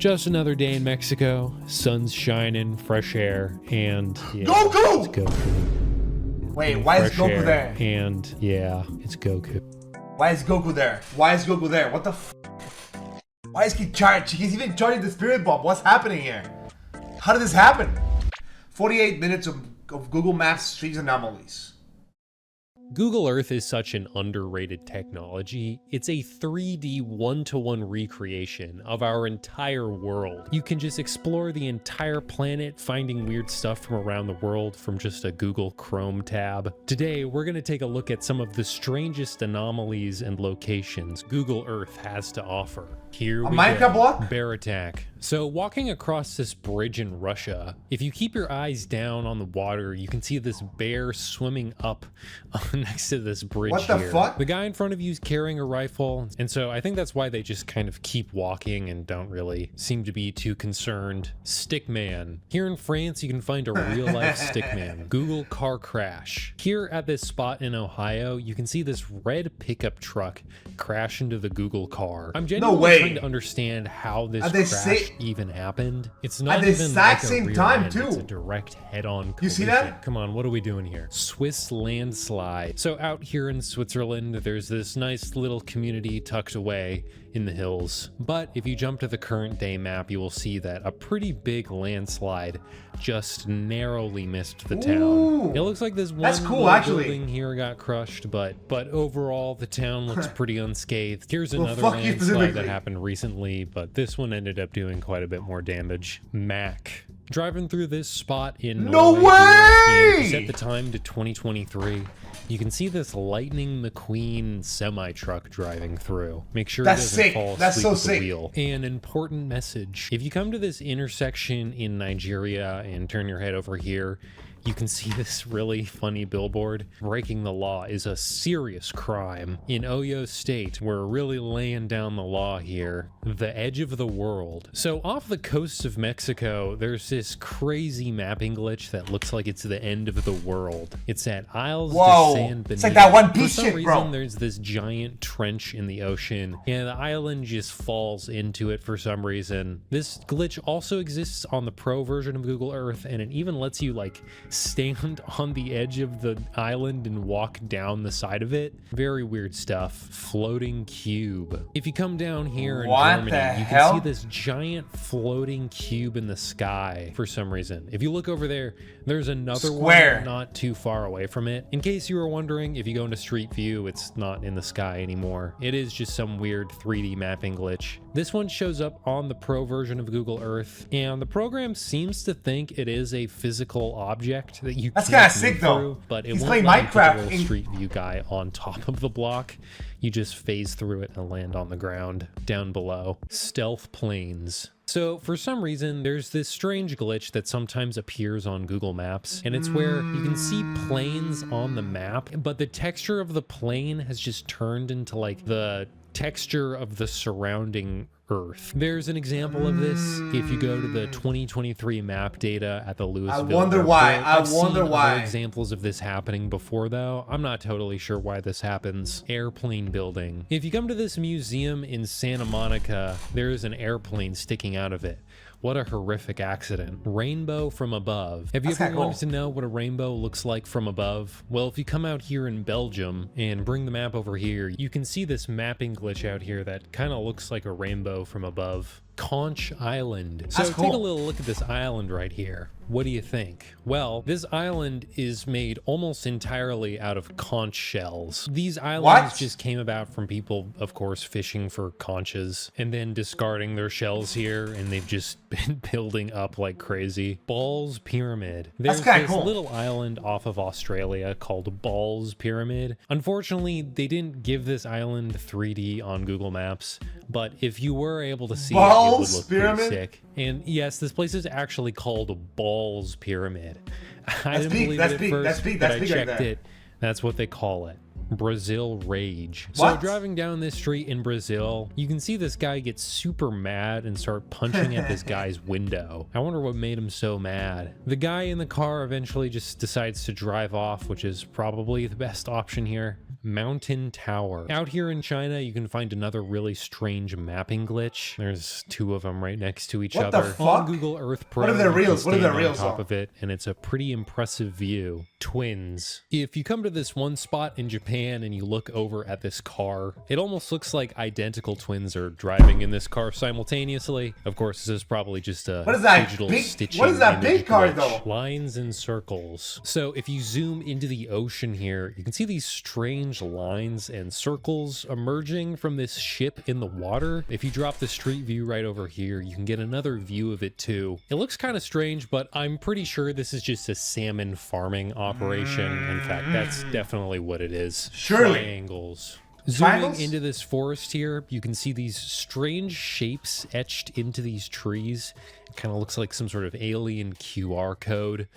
Just another day in Mexico, sun's shining, fresh air, and yeah, Goku! it's Goku. Wait, why is Fresh Goku air, there? And yeah, it's Goku. Why is Goku there? Why is Goku there? What the f? Why is he charged? He's even charging the spirit bomb. What's happening here? How did this happen? 48 minutes of Google Maps streets anomalies. Google Earth is such an underrated technology. It's a 3D one-to-one recreation of our entire world. You can just explore the entire planet, finding weird stuff from around the world from just a Google Chrome tab. Today, we're going to take a look at some of the strangest anomalies and locations Google Earth has to offer. Here we Minecraft block? Bear attack. So walking across this bridge in Russia, if you keep your eyes down on the water, you can see this bear swimming up next to this bridge. What the fuck? The guy in front of you is carrying a rifle, and so I think that's why they just kind of keep walking and don't really seem to be too concerned. Stickman. Here in France, you can find a real-life stickman. Google car crash. Here at this spot in Ohio, you can see this red pickup truck crash into the Google car. I'm genuinely trying to understand how this crash even happened. It's not even like a rear end, it's a direct head-on collision. You see that? Come on, what are we doing here? Swiss landslide. So out here in Switzerland, there's this nice little community tucked away in the hills. But if you jump to the current day map, you will see that a pretty big landslide just narrowly missed the town. Ooh, it looks like this one building here got crushed, but overall the town looks pretty unscathed. Here's another landslide that happened recently, but this one ended up doing quite a bit more damage. Mac. Driving through this spot in Norway, and set the time to 2023. You can see this Lightning McQueen semi-truck driving through. Make sure it doesn't fall asleep at the wheel. An important message. If you come to this intersection in Nigeria and turn your head over here, you can see this really funny billboard. Breaking the law is a serious crime. In Oyo State, we're really laying down the law here. The edge of the world. So off the coast of Mexico, there's this crazy mapping glitch that looks like it's the end of the world. It's at Isles de San Benito. It's like that One Piece shit, bro. For some reason, there's this giant trench in the ocean, and the island just falls into it for some reason. This glitch also exists on the pro version of Google Earth, and it even lets you like stand on the edge of the island and walk down the side of it. Very weird stuff. Floating cube. If you come down here in Germany, you can see this giant floating cube in the sky for some reason. If you look over there, there's another one not too far away from it. In case you were wondering, if you go into Street View, it's not in the sky anymore. It is just some weird 3D mapping glitch. This one shows up on the pro version of Google Earth, and the program seems to think it is a physical object that you can't move through, but it won't let you put a little Street View guy on top of the block. You just phase through it and land on the ground down below. Stealth planes. So for some reason, there's this strange glitch that sometimes appears on Google Maps, and it's where you can see planes on the map, but the texture of the plane has just turned into like the texture of the surrounding Earth. There's an example of this if you go to the 2023 map data at the Louisville Airport. I've seen other examples of this happening before, though. I'm not totally sure why this happens. Airplane building. If you come to this museum in Santa Monica, there's an airplane sticking out of it. What a horrific accident. Rainbow from above. Have you ever wanted to know what a rainbow looks like from above? Well, if you come out here in Belgium and bring the map over here, you can see this mapping glitch out here that kind of looks like a rainbow from above. Conch Island. So take a little look at this island right here. What do you think? Well, this island is made almost entirely out of conch shells. These islands just came about from people, of course, fishing for conches and then discarding their shells here, and they've just been building up like crazy. Balls Pyramid. There's this little island off of Australia called Balls Pyramid. Unfortunately, they didn't give this island 3D on Google Maps, but if you were able to see it would look pretty sick. And yes, this place is actually called Balls Pyramid. I didn't believe it at first, but I checked it. That's what they call it. Brazil rage. So driving down this street in Brazil, you can see this guy get super mad and start punching at this guy's window. I wonder what made him so mad. The guy in the car eventually just decides to drive off, which is probably the best option here. Mountain Tower. Out here in China, you can find another really strange mapping glitch. There's two of them right next to each What other. the fuck? On Google Earth Pro, What are their you can reels? What are stand their on reels top on? of it, and it's a pretty impressive view. Twins. If you come to this one spot in Japan and you look over at this car, it almost looks like identical twins are driving in this car simultaneously. Of course, this is probably just a What is that digital big- stitching what is that image big car, glitch. though? Lines and circles. So if you zoom into the ocean here, you can see these strange lines and circles emerging from this ship in the water. If you drop the street view right over here, you can get another view of it too. It looks kind of strange, but I'm pretty sure this is just a salmon farming operation. In fact, that's definitely what it is. Surely. Triangles. Triangles? Zooming into this forest here, you can see these strange shapes etched into these trees. It kind of looks like some sort of alien QR code.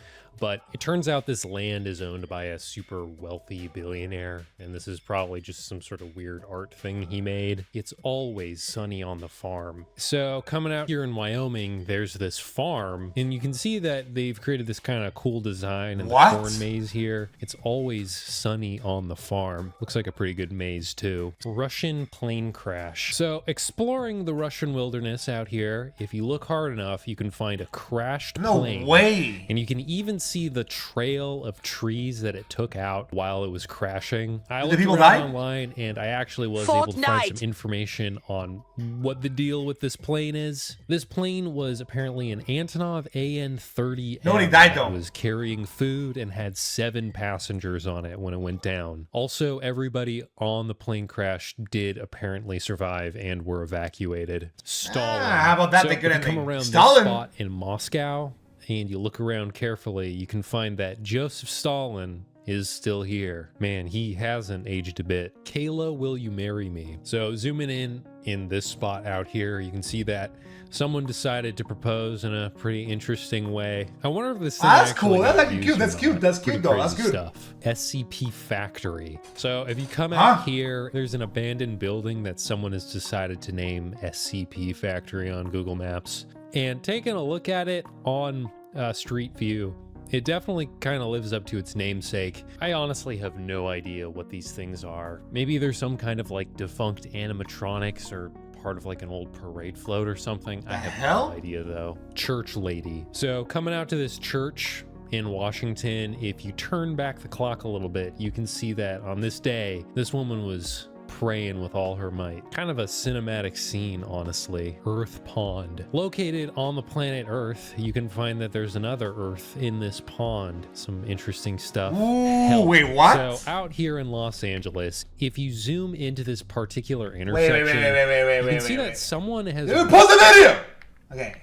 But it turns out this land is owned by a super wealthy billionaire, and this is probably just some sort of weird art thing he made. It's always sunny on the farm. So coming out here in Wyoming, there's this farm, and you can see that they've created this kind of cool design in the What? corn maze here. It's always sunny on the farm. Looks like a pretty good maze too. Russian plane crash. So exploring the Russian wilderness out here, if you look hard enough, you can find a crashed No plane. way. And you can even see the trail of trees that it took out while it was crashing. I Did looked people around die? online and I actually was able to find Fortnite. some information on what the deal with this plane is. This plane was apparently an Antonov AN-30M. Nobody died, though. It was carrying food and had 7 passengers on it when it went down. Also, everybody on the plane crash did apparently survive and were evacuated. Stalin. How about that? So The good if you come ending. around Stalin. this spot in Moscow and you look around carefully, you can find that Joseph Stalin is still here. Man, he hasn't aged a bit. Kayla, will you marry me? So zooming in this spot out here, you can see that someone decided to propose in a pretty interesting way. I wonder if this thing That's actually cool. That's got like used cute. or That's not. cute. That's Pretty cute, though. That's crazy good. Stuff. SCP Factory. So if you come Huh? out here, there's an abandoned building that someone has decided to name SCP Factory on Google Maps. And taking a look at it on Street View, it definitely kind of lives up to its namesake. I honestly have no idea what these things are. Maybe there's some kind of like defunct animatronics or part of like an old parade float or something. I have hell? no idea though. Church lady. So coming out to this church in Washington, if you turn back the clock a little bit, you can see that on this day, this woman was praying with all her might. Kind of a cinematic scene, honestly. Earth Pond. Located on the planet Earth, you can find that there's another Earth in this pond. Some interesting stuff. Ooh, Help. wait, what? So out here in Los Angeles, if you zoom into this particular Wait, intersection, wait, wait, wait, wait, wait, you wait, can see wait, that wait. someone has Dude, pause the video. Okay.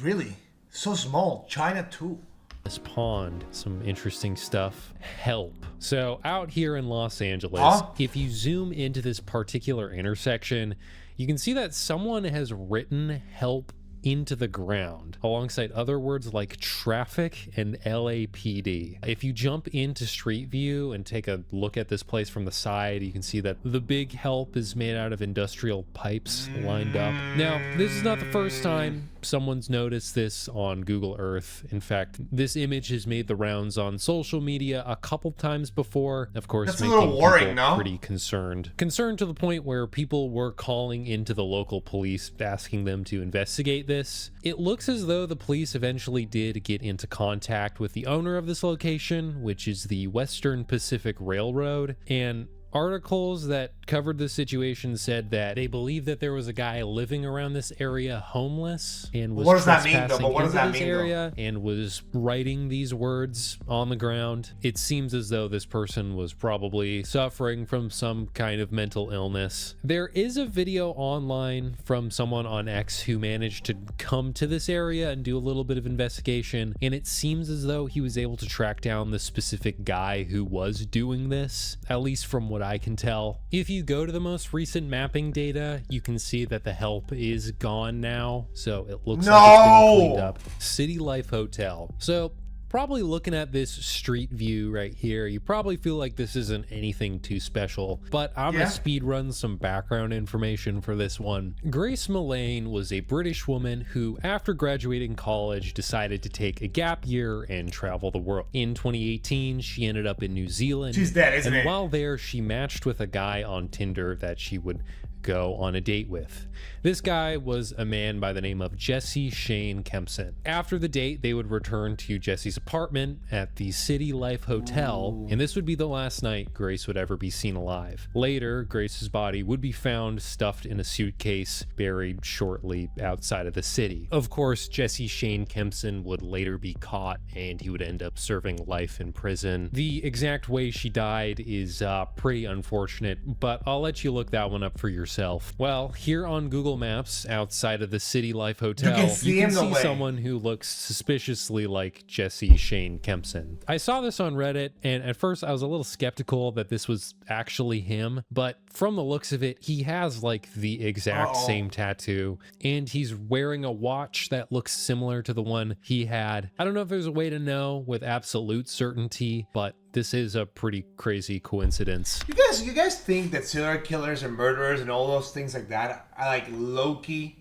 Really? So small. China too. this pond. Some interesting stuff. Help. So out here in Los Angeles, Huh? if you zoom into this particular intersection, you can see that someone has written help into the ground alongside other words like traffic and LAPD. If you jump into Street View and take a look at this place from the side, you can see that the big help is made out of industrial pipes lined up. Now, this is not the first time someone's noticed this on Google Earth. In fact, this image has made the rounds on social media a couple times before, of course, That's a making little worrying, people no? pretty concerned. Concerned to the point where people were calling into the local police asking them to investigate this. It looks as though the police eventually did get into contact with the owner of this location, which is the Western Pacific Railroad, and articles that covered the situation said that they believe that there was a guy living around this area homeless and was What does that mean, though? trespassing But what does into that this mean, though? area and was writing these words on the ground. It seems as though this person was probably suffering from some kind of mental illness. There is a video online from someone on X who managed to come to this area and do a little bit of investigation, and it seems as though he was able to track down the specific guy who was doing this, at least from what I can tell. If you go to the most recent mapping data, you can see that the help is gone now, so it looks like it's been cleaned up. City Life Hotel. So probably looking at this street view right here, you probably feel like this isn't anything too special, but I'm gonna speed run some background information for this one. Grace Mullane was a British woman who, after graduating college, decided to take a gap year and travel the world. In 2018, she ended up in New Zealand. She's dead, isn't it? And while there, she matched with a guy on Tinder that she would go on a date with. This guy was a man by the name of Jesse Shane Kempson. After the date, they would return to Jesse's apartment at the City Life Hotel, and this would be the last night Grace would ever be seen alive. Later, Grace's body would be found stuffed in a suitcase, buried shortly outside of the city. Of course, Jesse Shane Kempson would later be caught, and he would end up serving life in prison. The exact way she died is pretty unfortunate, but I'll let you look that one up for yourself. Well, here on Google Maps, outside of the City Life Hotel, you can see someone who looks suspiciously like Jesse Shane Kempson. I saw this on Reddit, and at first I was a little skeptical that this was actually him, but from the looks of it, he has like the exact same tattoo, and he's wearing a watch that looks similar to the one he had. I don't know if there's a way to know with absolute certainty, but this is a pretty crazy coincidence. You guys think that serial killers and murderers and all those things like that are like low-key?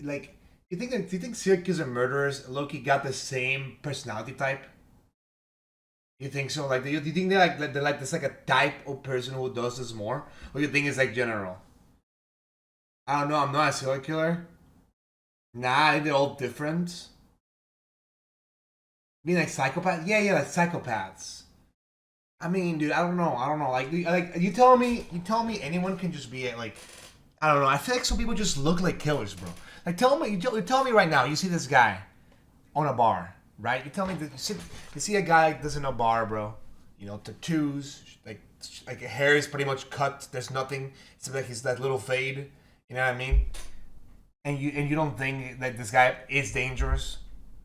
Like, do you think serial killers and murderers low-key got the same personality type? You think so? Like, do you think they're like this like a type of person who does this more, or you think it's like general? I don't know. I'm not a serial killer. Nah, they're all different. Being like psychopaths? Yeah, like psychopaths. I mean, dude, I don't know. Like you tell me anyone can just be like, I don't know. I feel like some people just look like killers, bro. Like you tell me right now. You see this guy on a bar, right? You tell me that you see a guy like this in a bar, bro. You know, tattoos, like hair is pretty much cut. There's nothing. It's like he's that little fade. You know what I mean? And you don't think that this guy is dangerous?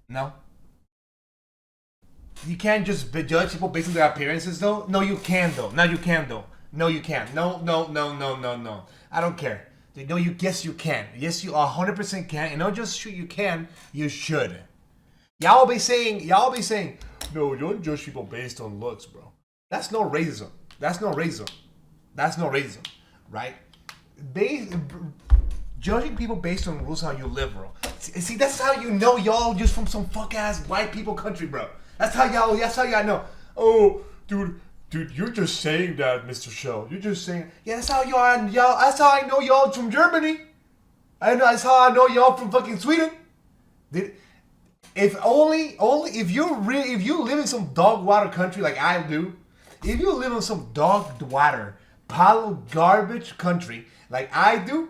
No. You can't just judge people based on their appearances, though. No, you can, though. No, you can, though. No, you can't. No. I don't care. No, yes, you can. Yes, you 100% can. And not just you can, you should. Y'all be saying, no, don't judge people based on looks, bro. That's no racism. Right? Judging people based on rules how you live, bro. See, that's how you know y'all just from some fuck ass white people country, bro. That's how y'all know. Oh, dude, you're just saying that, Mr. Shell. You're just saying, yeah, that's how y'all. That's how I know y'all from Germany. That's how I know y'all from fucking Sweden. If you live in some dog water country like I do, if you live in some dog water, pile of garbage country like I do,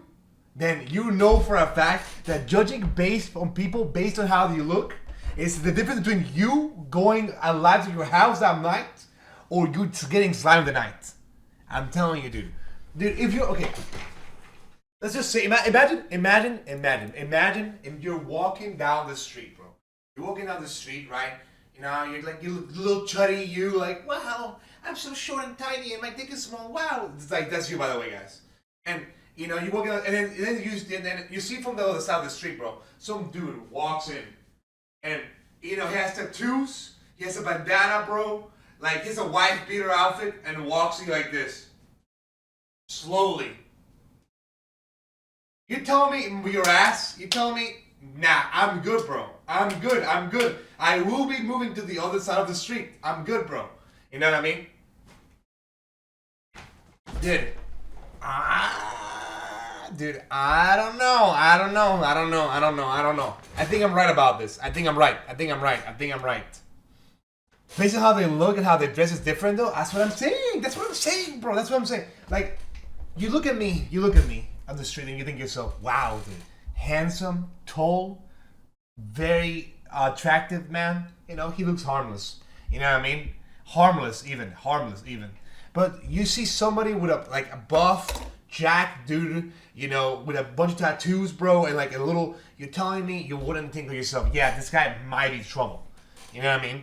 then you know for a fact that judging based on people based on how they look, it's the difference between you going alive to your house that night or you getting slammed the night. I'm telling you, dude. Dude, if you're okay, let's just say, imagine if you're walking down the street, bro. You're walking down the street, right? You know, you're like, you little chuddy, you like, wow, I'm so short and tiny and my dick is small. Wow, it's like that's you, by the way, guys. And you know, you walking, and then you see from the other side of the street, bro. Some dude walks in. And, you know, he has tattoos, he has a bandana, bro. Like, he's a wife beater outfit and walks you like this. Slowly. You tell me your ass, you tell me, nah, I'm good, bro. I'm good. I will be moving to the other side of the street. I'm good, bro. You know what I mean? Dude, I don't know. I think I'm right about this. I think I'm right. Based on how they look and how they dress is different, though. That's what I'm saying, bro. Like, you look at me on the street and you think to yourself, wow, dude. Handsome, tall, very attractive man. You know, he looks harmless. You know what I mean? Harmless even. But you see somebody with a buff, jack dude, you know, with a bunch of tattoos, bro, and like a little, you're telling me you wouldn't think to yourself, yeah, this guy might be trouble. You know what I mean?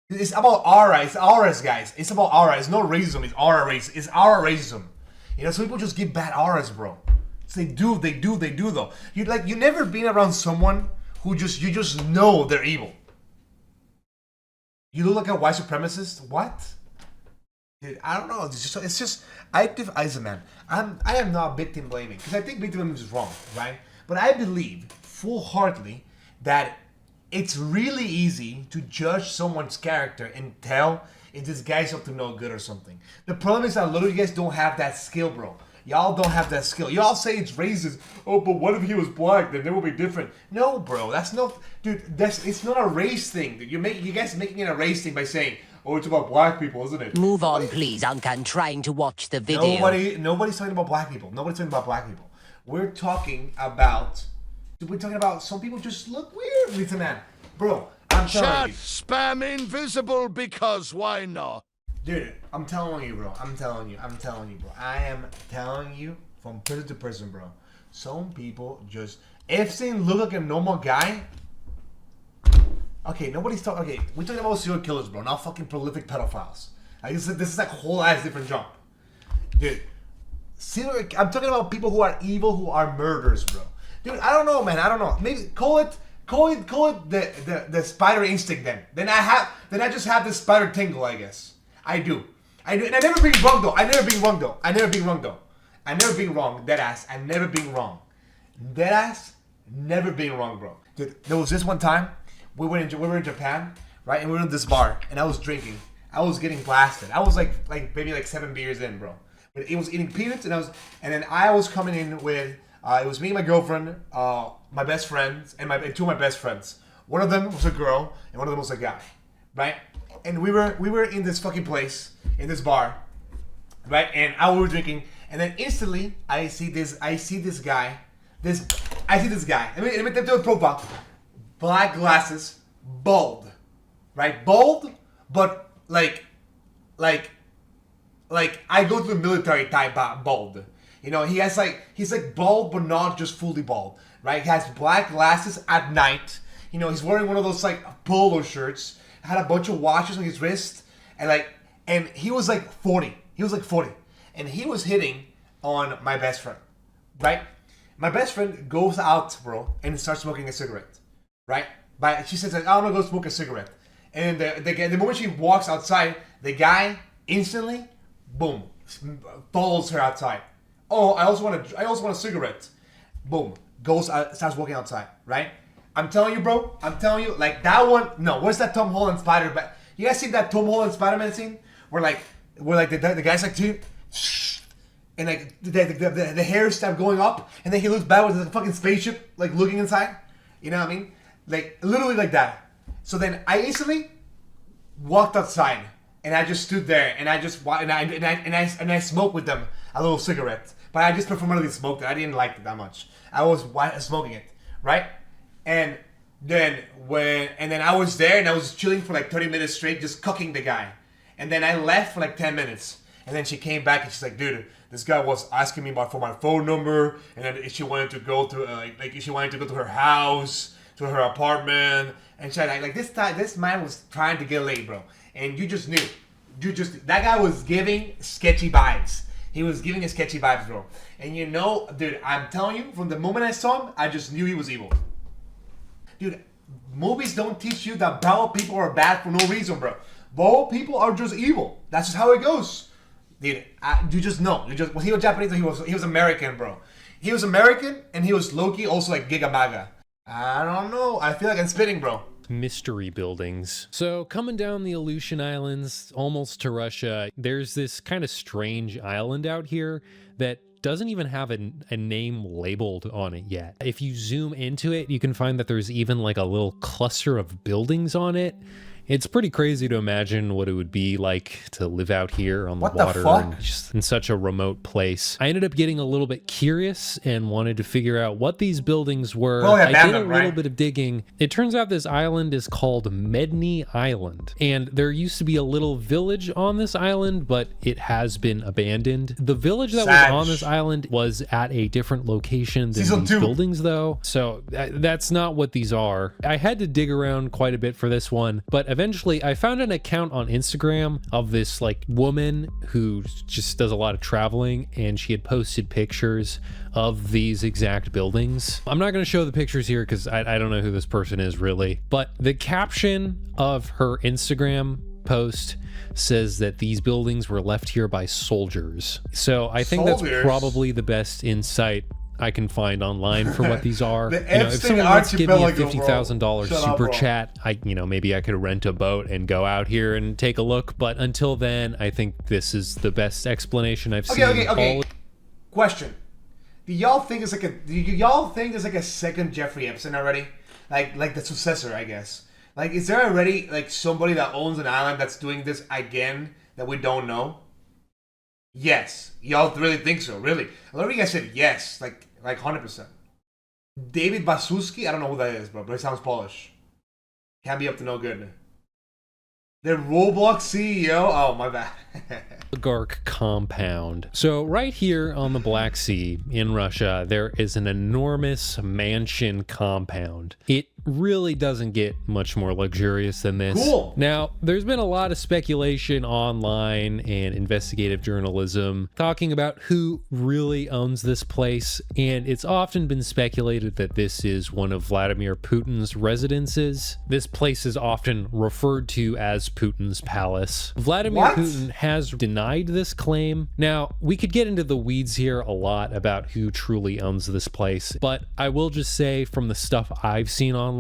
It's about aura. It's auras, guys. It's about aura. It's no racism. It's aura racism. It's aura racism. You know, some people just give bad auras, bro. So they do though. You never been around someone who you just know they're evil. You look like a white supremacist? What? Dude, I don't know. It's just as a man. I am not victim blaming because I think victim blaming is wrong, right? But I believe full-heartedly that it's really easy to judge someone's character and tell if this guy's up to no good or something. The problem is that a lot of you guys don't have that skill, bro. Y'all don't have that skill. Y'all say it's racist. Oh, but what if he was black? Then it would be different. No, bro. That's not, dude. It's not a race thing. Dude. You guys making it a race thing by saying, oh, it's about black people, isn't it? Move on, please, Unc. I'm trying to watch the video. Nobody's talking about black people. Nobody's talking about black people. We're talking about some people just look weird, Lisa Man. Bro, I'm telling you. Spam invisible because why not? Dude, I'm telling you, bro. I'm telling you, bro. I am telling you from person to person, bro. Some people just, if they look like a normal guy. Okay, nobody's talking. Okay, we're talking about serial killers, bro. Not fucking prolific pedophiles. This is like a whole ass different jump, dude. I'm talking about people who are evil, who are murderers, bro. Dude, I don't know, man. I don't know. Maybe call it the spider instinct then. I just have this spider tingle, I guess. I do. And I never been wrong though. I never been wrong. Deadass. I never been wrong. Deadass, never been wrong, bro. Dude, there was this one time we were in Japan, right? And we were in this bar, and I was drinking. I was getting blasted. I was like maybe 7 beers in, bro. But it was eating peanuts, and then I was coming in with it was me and my girlfriend, my best friends, and two of my best friends. One of them was a girl, and one of them was a guy, right? And we were in this fucking place, in this bar, right? And we were drinking, and then instantly I see this guy. Let me do a profile. Black glasses, bald, right? Bald, but like I go to the military type bald. You know, he's like bald, but not just fully bald, right? He has black glasses at night. You know, he's wearing one of those like polo shirts. Had a bunch of watches on his wrist, and he was like 40. And he was hitting on my best friend, right? My best friend goes out, bro, and starts smoking a cigarette, right? But she says, like, I'm gonna go smoke a cigarette. And the moment she walks outside, the guy instantly, boom, follows her outside. Oh, I also want a cigarette. Boom, goes out, starts walking outside, right? I'm telling you, bro. Like that one. No, where's that Tom Holland Spider? But you guys see that Tom Holland Spider-Man scene where the guy's like, dude, and like the hairs start going up, and then he looks back with a fucking spaceship like looking inside. You know what I mean? Like literally like that. So then I instantly walked outside, and I just stood there, and I smoked with them a little cigarette, but I just performatively smoked it. I didn't like it that much. I was smoking it, right? And then I was there and I was chilling for like 30 minutes straight, just cooking the guy. And then I left for like 10 minutes. And then she came back and she's like, dude, this guy was asking me for my phone number, and then she wanted to go to she wanted to go to her house, to her apartment, and she like this man was trying to get laid, bro. And you just knew, that guy was giving sketchy vibes. He was giving us sketchy vibes, bro. And you know, dude, I'm telling you, from the moment I saw him, I just knew he was evil. Dude, movies don't teach you that bad people are bad for no reason, bro. Bald people are just evil. That's just how it goes. Dude, you just know. Was he was Japanese or he was American, bro? He was American, and he was low-key also like Giga MAGA. I don't know. I feel like I'm spitting, bro. Mystery buildings. So coming down the Aleutian Islands, almost to Russia, there's this kind of strange island out here that doesn't even have a name labeled on it yet. If you zoom into it, you can find that there's even like a little cluster of buildings on it. It's pretty crazy to imagine what it would be like to live out here on the water and just in such a remote place. I ended up getting a little bit curious and wanted to figure out what these buildings were. I did a little bit of digging. It turns out this island is called Medny Island, and there used to be a little village on this island, but it has been abandoned. The village that was on this island was at a different location than these buildings, though, so that's not what these are. I had to dig around quite a bit for this one, but eventually I found an account on Instagram of this like woman who just does a lot of traveling, and she had posted pictures of these exact buildings. I'm not going to show the pictures here because I don't know who this person is really, but the caption of her Instagram post says that these buildings were left here by soldiers. So I think that's probably the best insight I can find online for what these are. If someone wants to give me a $50,000 super chat, maybe I could rent a boat and go out here and take a look. But until then, I think this is the best explanation I've seen. Okay. Question: Do y'all think it's there's like a second Jeffrey Epstein already? Like the successor, I guess. Like, is there already like somebody that owns an island that's doing this again that we don't know? Yes. Y'all really think so? Really? A lot of you guys said yes, like 100%. David Basuski? I don't know who that is, bro, but it sounds Polish. Can't be up to no good. The Roblox CEO? Oh, my bad. Oligarch compound. So right here on the Black Sea in Russia, there is an enormous mansion compound. It really doesn't get much more luxurious than this. Cool. Now, there's been a lot of speculation online and investigative journalism talking about who really owns this place, and it's often been speculated that this is one of Vladimir Putin's residences. This place is often referred to as Putin's palace. Vladimir Putin has denied this claim. Now, we could get into the weeds here a lot about who truly owns this place, but I will just say from the stuff I've seen online,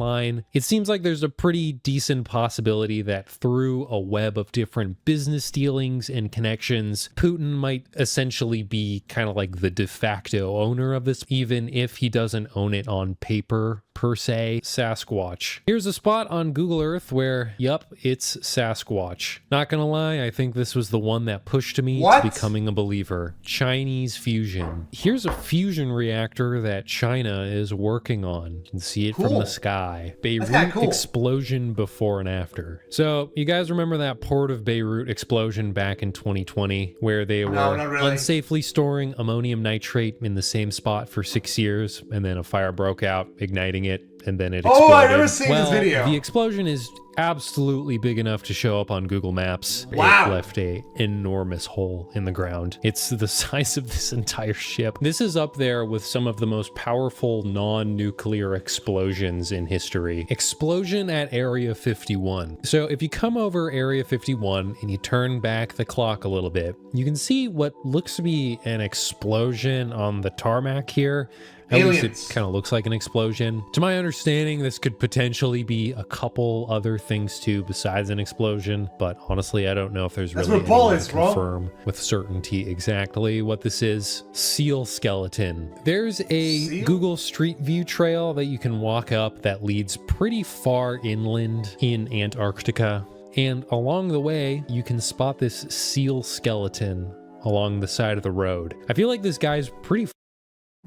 it seems like there's a pretty decent possibility that through a web of different business dealings and connections, Putin might essentially be kind of like the de facto owner of this, even if he doesn't own it on paper per se. Sasquatch. Here's a spot on Google Earth where, yup, it's Sasquatch. Not gonna lie, I think this was the one that pushed me to becoming a believer. Chinese fusion. Here's a fusion reactor that China is working on. You can see it from the sky. Beirut explosion before and after. So you guys remember that port of Beirut explosion back in 2020 where they were unsafely storing ammonium nitrate in the same spot for 6 years, and then a fire broke out, igniting it, and then it exploded. Oh, I've never seen this video. The explosion is absolutely big enough to show up on Google Maps. Wow. It left a enormous hole in the ground. It's the size of this entire ship. This is up there with some of the most powerful non-nuclear explosions in history. Explosion at Area 51. So if you come over Area 51 and you turn back the clock a little bit, you can see what looks to be an explosion on the tarmac here. At least it kind of looks like an explosion. To my understanding, this could potentially be a couple other things too besides an explosion, but honestly, I don't know if there's really any way to confirm with certainty exactly what this is. Seal skeleton. There's a Google Street View trail that you can walk up that leads pretty far inland in Antarctica, and along the way, you can spot this seal skeleton along the side of the road. I feel like this guy's pretty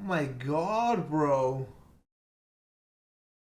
Oh my god, bro.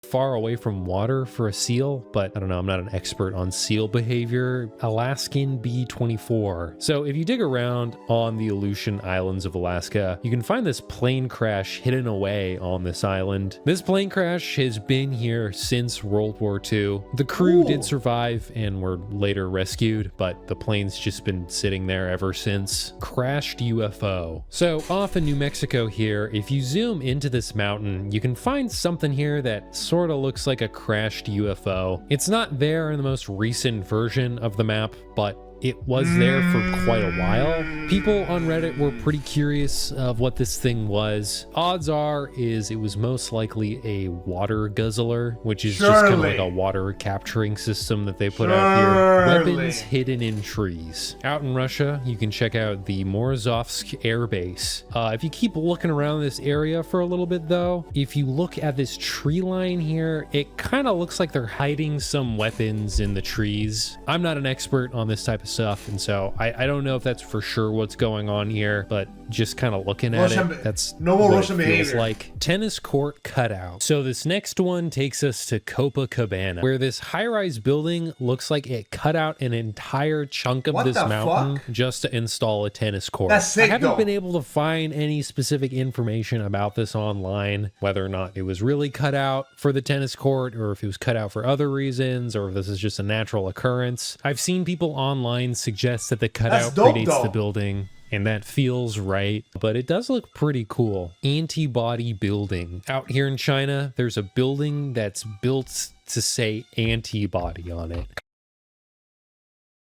far away from water for a seal, but I don't know, I'm not an expert on seal behavior. Alaskan B-24. So if you dig around on the Aleutian Islands of Alaska, you can find this plane crash hidden away on this island. This plane crash has been here since World War II. The crew did survive and were later rescued, but the plane's just been sitting there ever since. Crashed UFO. So off in New Mexico here, if you zoom into this mountain, you can find something here that sort of looks like a crashed UFO. It's not there in the most recent version of the map, but it was there for quite a while. People on Reddit were pretty curious of what this thing was. Odds are it was most likely a water guzzler, which is just kind of like a water capturing system that they put out here. Weapons hidden in trees. Out in Russia, you can check out the Morozovsk Air Base. If you keep looking around this area for a little bit though, if you look at this tree line here, it kind of looks like they're hiding some weapons in the trees. I'm not an expert on this type of stuff, and so I don't know if that's for sure what's going on here, but just kind of looking at it, that's normal what Russian it feels behavior. like. Tennis court cutout. So this next one takes us to Copacabana, where this high-rise building looks like it cut out an entire chunk of this mountain just to install a tennis court. That's sick, I haven't been able to find any specific information about this online, whether or not it was really cut out for the tennis court, or if it was cut out for other reasons, or if this is just a natural occurrence. I've seen people online suggest that the cutout predates the building. and that feels right, but it does look pretty cool. Antibody building. Out here in China, there's a building that's built to say antibody on it.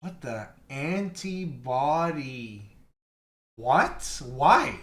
What the antibody? What? Why?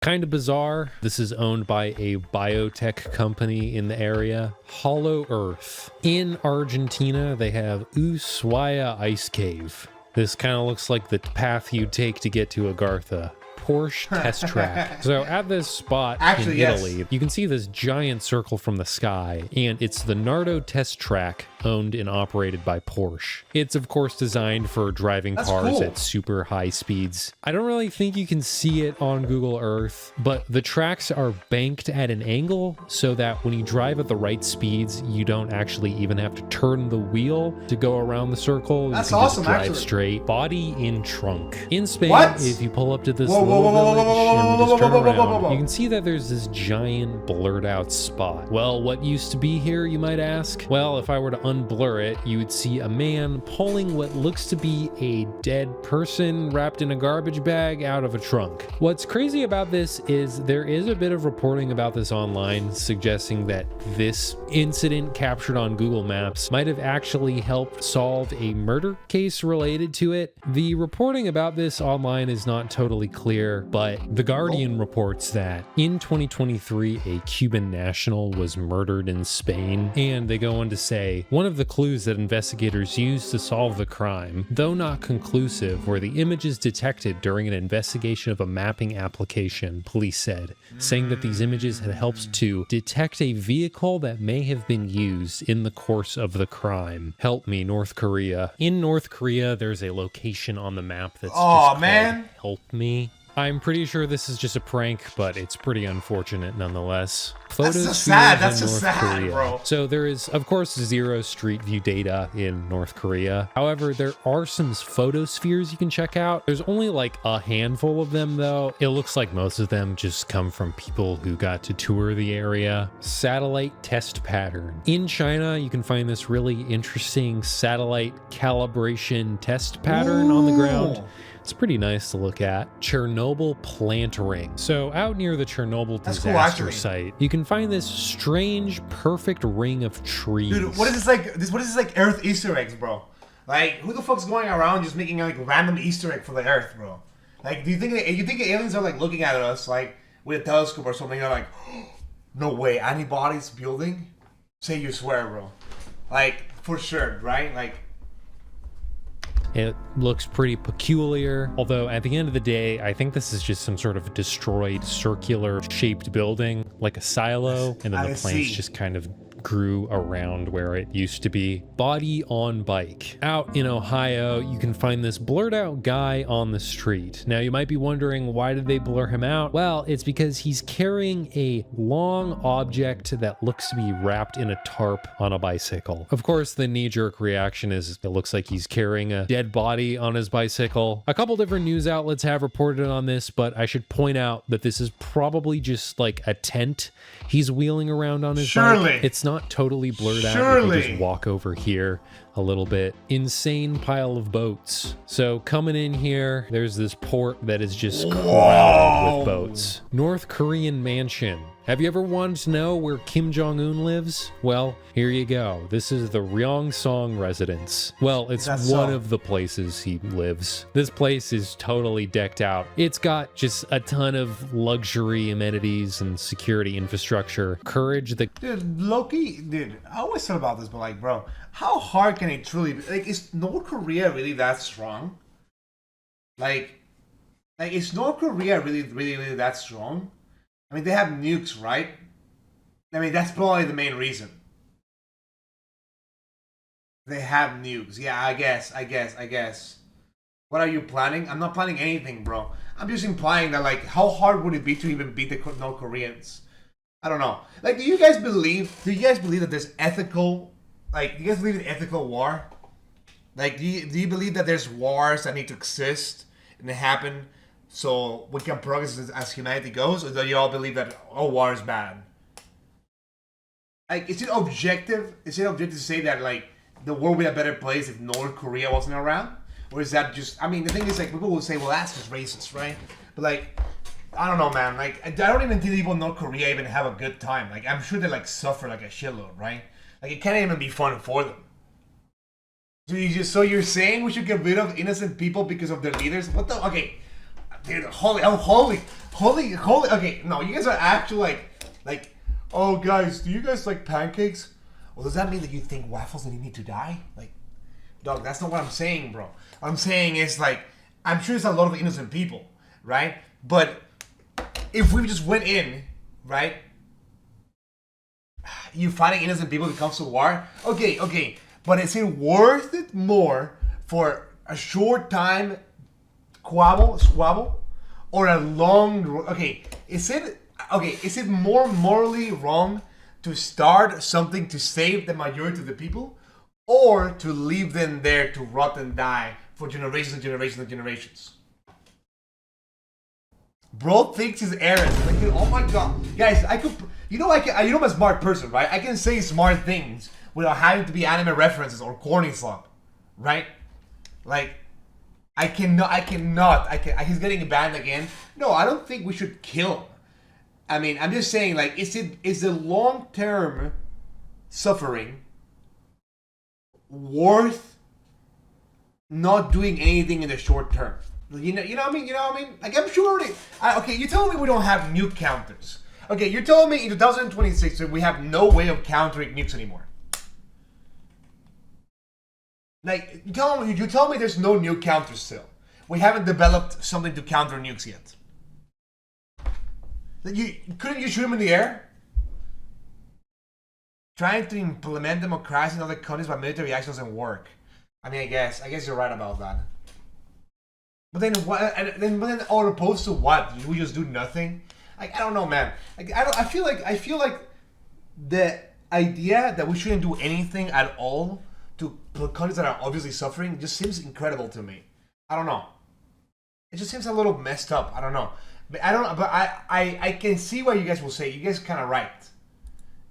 Kind of bizarre. This is owned by a biotech company in the area, Hollow Earth. In Argentina, they have Ushuaia Ice Cave. This kind of looks like the path you'd take to get to Agartha. Porsche test track. So at this spot in Italy, you can see this giant circle from the sky, and it's the Nardo test track owned and operated by Porsche. It's of course designed for driving cars at super high speeds. I don't really think you can see it on Google Earth, but the tracks are banked at an angle so that when you drive at the right speeds, you don't actually even have to turn the wheel to go around the circle. That's you can awesome, just drive actually. straight. Body in trunk. In Spain, What? if you pull up to this Whoa, whoa, little whoa, whoa, village whoa, whoa, and whoa, just turn whoa, whoa, whoa, whoa, around, whoa. you can see that there's this giant blurred out spot. Well, what used to be here, you might ask? Well, if I were to unblur it, you would see a man pulling what looks to be a dead person wrapped in a garbage bag out of a trunk. What's crazy about this is there is a bit of reporting about this online suggesting that this incident captured on Google Maps might have actually helped solve a murder case related to it. The reporting about this online is not totally clear, but The Guardian reports that in 2023, a Cuban national was murdered in Spain, and they go on to say, one of the clues that investigators used to solve the crime, though not conclusive, were the images detected during an investigation of a mapping application, police said, saying that these images had helped to detect a vehicle that may have been used in the course of the crime. Help me, North Korea. In North Korea, there's a location on the map that's just called Help Me. I'm pretty sure this is just a prank, but it's pretty unfortunate nonetheless. That's so sad. That's so sad, Korea. bro. So there is, of course, zero street view data in North Korea. However, there are some photospheres you can check out. There's only like a handful of them, though. It looks like most of them just come from people who got to tour the area. Satellite test pattern. In China, you can find this really interesting satellite calibration test pattern on the ground. It's pretty nice to look at. Chernobyl plant ring. So out near the Chernobyl disaster site, you can find this strange, perfect ring of trees. Dude, what is this like? What is this like Earth Easter eggs, bro? Like, who the fuck's going around just making like random Easter egg for the Earth, bro? Like, do you think aliens are like looking at us like with a telescope or something? They're like, oh, no way, antibodies building? Say you swear, bro. Like, for sure, right? Like. It looks pretty peculiar, although at the end of the day, I think this is just some sort of destroyed circular shaped building, like a silo, and then the plants just kind of grew around where it used to be. Body on bike. Out in Ohio, you can find this blurred out guy on the street. Now you might be wondering, why did they blur him out? Well, it's because he's carrying a long object that looks to be wrapped in a tarp on a bicycle. Of course, the knee-jerk reaction is it looks like he's carrying a dead body on his bicycle. A couple different news outlets have reported on this, but I should point out that this is probably just like a tent he's wheeling around on his bike. It's not totally blurred out if you just walk over here a little bit. Insane pile of boats. So coming in here, there's this port that is just crowded with boats. North Korean mansion. Have you ever wanted to know where Kim Jong-un lives? Well, here you go. This is the Ryongsong residence. Well, it's one of the places he lives. This place is totally decked out. It's got just a ton of luxury amenities and security infrastructure. Courage the... Dude, Loki, dude, I always thought about this, but like, bro, how hard can it truly be? Like, is North Korea really that strong? Like is North Korea really that strong? I mean, they have nukes, right? I mean, that's probably the main reason. They have nukes. Yeah, I guess. What are you planning? I'm not planning anything, bro. I'm just implying that, like, how hard would it be to even beat the North Koreans? I don't know. Like, do you guys believe that there's ethical, like, do you guys believe in ethical war? Like, do you believe that there's wars that need to exist and they happen so we can progress as humanity goes, or do you all believe that war is bad? Like, is it objective? Is it objective to say that like the world would be a better place if North Korea wasn't around? Or is that just, I mean, the thing is, like, people will say, well, that's just racist, right? But, like, I don't know, man. Like, I don't even think people in North Korea even have a good time. Like, I'm sure they, like, suffer, like, a shitload, right? Like, it can't even be fun for them. So you're saying we should get rid of innocent people because of their leaders? What the, okay. Dude, holy, okay, no, you guys are actually, like, oh, guys, do you guys like pancakes? Well, does that mean that you think waffles and you need to die? Like, dog, that's not what I'm saying, bro. What I'm saying is, like, I'm sure there's a lot of innocent people, right? But if we just went in, right? You fighting innocent people if it comes to war? Okay. But is it worth it more for a short time squabble? Or a long... Okay, is it more morally wrong to start something to save the majority of the people, or to leave them there to rot and die for generations and generations and generations? Bro thinks he's Aaron. Like, dude, oh my god, guys, I could, I'm a smart person, right? I can say smart things without having to be anime references or corny slop, right? Like, he's getting banned again. No, I don't think we should kill him. I mean, I'm just saying, like, is the long-term suffering worth not doing anything in the short term? You know what I mean? Like, I'm sure okay, you're telling me we don't have nuke counters. Okay, you're telling me in 2026 that we have no way of countering nukes anymore. Like, you tell me there's no nuke counters still. We haven't developed something to counter nukes yet. Couldn't you shoot them in the air? Trying to implement democracy in other countries by military action doesn't work. I mean, I guess you're right about that. But then what? But all opposed to what? We just do nothing. Like, I don't know, man. Like, I feel like the idea that we shouldn't do anything at all to countries that are obviously suffering just seems incredible to me. I don't know. It just seems a little messed up. I don't know. But I can see what you guys will say. You guys are kind of right.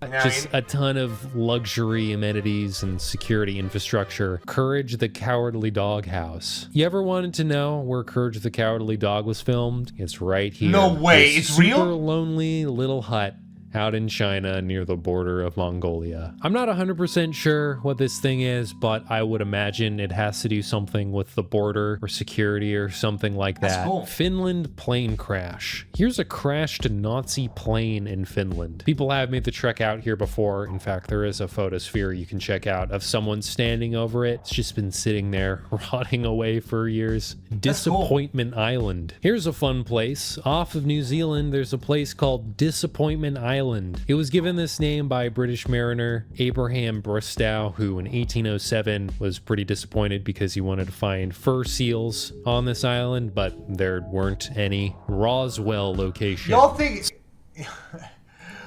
You know just a ton of luxury amenities and security infrastructure. Courage the Cowardly Dog House. You ever wanted to know where Courage the Cowardly Dog was filmed? It's right here. No way, this it's real? Super lonely little hut out in China near the border of Mongolia. I'm not 100% sure what this thing is, but I would imagine it has to do something with the border or security or something like that. That's cool. Finland plane crash. Here's a crashed Nazi plane in Finland. People have made the trek out here before. In fact, there is a photosphere you can check out of someone standing over it. It's just been sitting there rotting away for years. Disappointment Island. Here's a fun place. Off of New Zealand, there's a place called Disappointment Island. It was given this name by British mariner Abraham Bristow, who in 1807 was pretty disappointed because he wanted to find fur seals on this island, but there weren't any. Roswell location. Y'all think...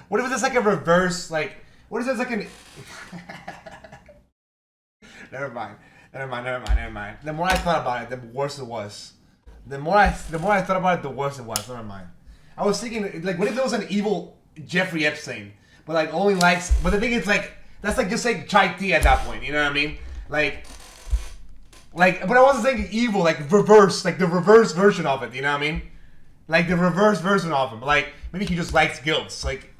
What if it's like a reverse, like... What if it's like an... Never mind. The more I thought about it, the worse it was. The more I thought about it, the worse it was. Never mind. I was thinking, like, what if there was an evil Jeffrey Epstein, but like only likes, but the thing is, like, that's like just like chai tea at that point, you know what I mean? Like, but I wasn't saying evil, like reverse, like the reverse version of it, you know what I mean? Like the reverse version of him, like maybe he just likes guilts, like.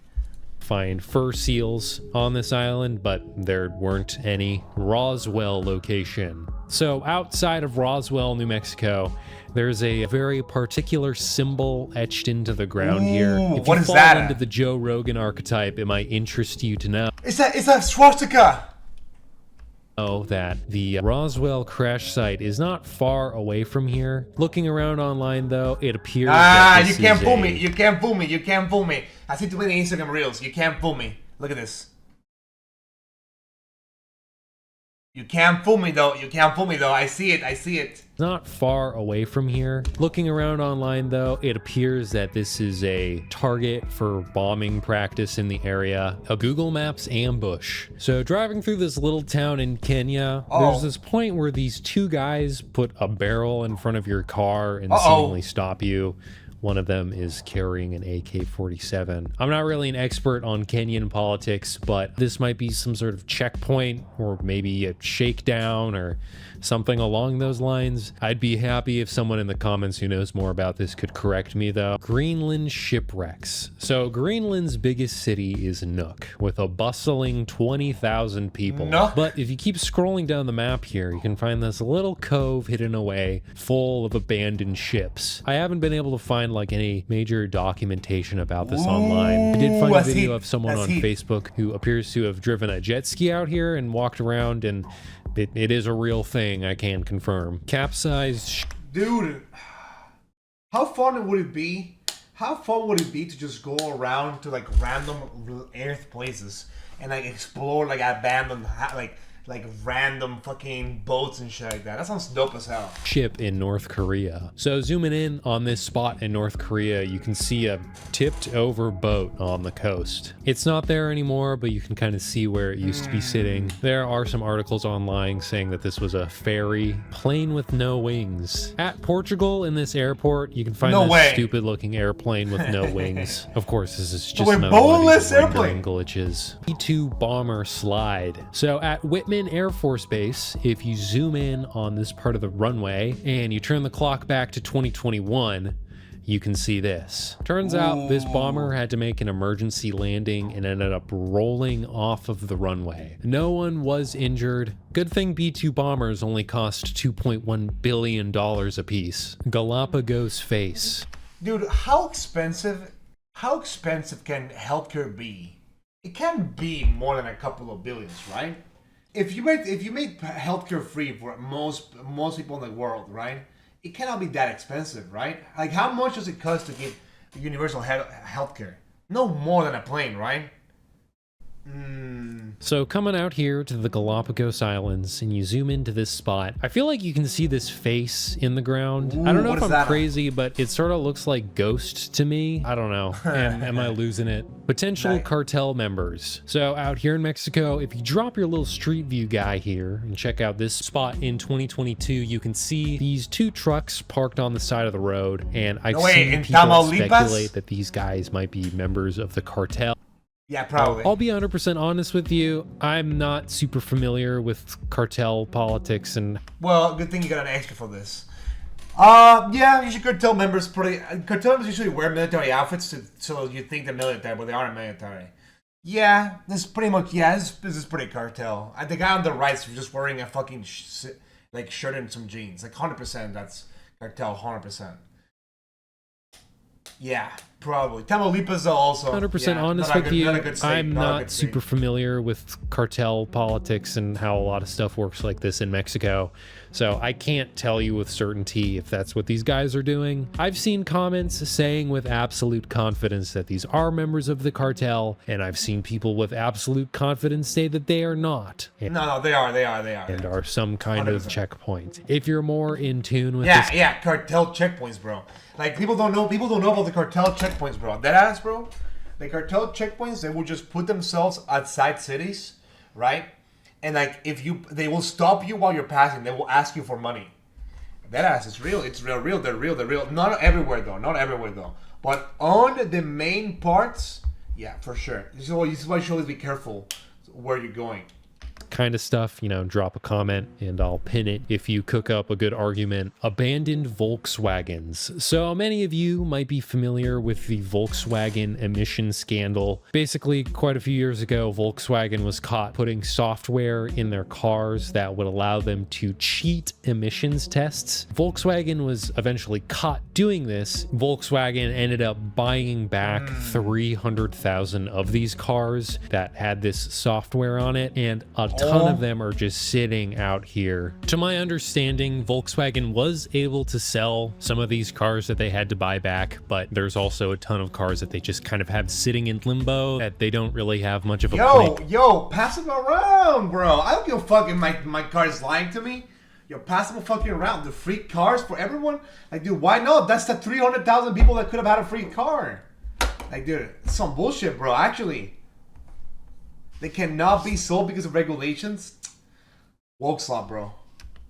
Find fur seals on this island, but there weren't any. Roswell location. So outside of Roswell, New Mexico, there's a very particular symbol etched into the ground here. If what you is fall that? into the Joe Rogan archetype, it might interest you to know. It's a swastika. That the Roswell crash site is not far away from here. Looking around online, though, it appears that this you can't is fool me. You can't fool me. You can't fool me. I see too many Instagram reels. You can't fool me. Look at this. You can't fool me though. You can't fool me though. I see it. I see it. Not far away from here. Looking around online, though, it appears that this is a target for bombing practice in the area. A Google Maps ambush. So driving through this little town in Kenya, there's this point where these two guys put a barrel in front of your car and seemingly stop you One of them is carrying an AK-47. I'm not really an expert on Kenyan politics, but this might be some sort of checkpoint or maybe a shakedown or something along those lines. I'd be happy if someone in the comments who knows more about this could correct me though. Greenland shipwrecks. So Greenland's biggest city is Nuuk with a bustling 20,000 people. But if you keep scrolling down the map here, you can find this little cove hidden away full of abandoned ships. I haven't been able to find like any major documentation about this online. I did find a video of someone on Facebook who appears to have driven a jet ski out here and walked around, and it is a real thing, I can confirm. Capsized. Dude, how fun would it be? How fun would it be to just go around to like random earth places and like explore like abandoned like random fucking boats and shit like that? That sounds dope as hell. Ship in North Korea. So zooming in on this spot in North Korea, you can see a tipped over boat on the coast. It's not there anymore, but you can kind of see where it used to be sitting. There are some articles online saying that this was a ferry plane with no wings. At Portugal in this airport, you can find this stupid looking airplane with no wings. Of course, this is just another one of these rendering glitches. B-2 bomber slide. So at Whitman Air Force Base, if you zoom in on this part of the runway and you turn the clock back to 2021, you can see this. Turns out this bomber had to make an emergency landing and ended up rolling off of the runway. No one was injured. Good thing B-2 bombers only cost $2.1 billion a piece. Galapagos face. Dude, how expensive can healthcare be? It can't be more than a couple of billions, right? If you made healthcare free for most people in the world, right? It cannot be that expensive, right? Like, how much does it cost to get universal healthcare? No more than a plane, right? So coming out here to the Galapagos Islands and you zoom into this spot, I feel like you can see this face in the ground. I don't know if I'm crazy, but it sort of looks like Ghost to me. I don't know. Am I losing it? Potential cartel members. So out here in Mexico, if you drop your little street view guy here and check out this spot in 2022, you can see these two trucks parked on the side of the road. And I've seen people speculate that these guys might be members of the cartel. Yeah, probably. I'll be 100% honest with you. I'm not super familiar with cartel politics and... Well, good thing you got an extra for this. Yeah, usually cartel members usually wear military outfits so you think they're military, but they aren't military. Yeah, this is pretty much, this is pretty cartel. The guy on the right's just wearing a fucking shirt and some jeans. Like 100% that's cartel, 100%. Yeah, probably. Tamaulipas also. 100% honest with you, I'm not super familiar with cartel politics and how a lot of stuff works like this in Mexico. So I can't tell you with certainty if that's what these guys are doing. I've seen comments saying with absolute confidence that these are members of the cartel, and I've seen people with absolute confidence say that they are not. No, they are. And are some kind 100%. Of checkpoint. If you're more in tune with this... Yeah, cartel checkpoints, bro. Like, people don't know about the cartel checkpoints, bro. Deadass, bro. The cartel checkpoints, they will just put themselves outside cities, right? And like, they will stop you while you're passing. They will ask you for money. Deadass, it's real. It's real. They're real. Not everywhere though. But on the main parts, yeah, for sure. This is why you should always be careful where you're going. Kind of stuff, drop a comment and I'll pin it if you cook up a good argument. Abandoned Volkswagens. So many of you might be familiar with the Volkswagen emission scandal. Basically, quite a few years ago, Volkswagen was caught putting software in their cars that would allow them to cheat emissions tests. Volkswagen was eventually caught doing this. Volkswagen ended up buying back 300,000 of these cars that had this software on it, and a ton of them are just sitting out here. To my understanding, Volkswagen was able to sell some of these cars that they had to buy back, but there's also a ton of cars that they just kind of have sitting in limbo that they don't really have much of a plan. Yo, pass them around, bro. I don't give a fuck if my car is lying to me. Yo, pass them fucking around. The free cars for everyone? Like, dude, why not? That's the 300,000 people that could have had a free car. Like, dude, it's some bullshit, bro, actually. They cannot be sold because of regulations. Woke slop, bro.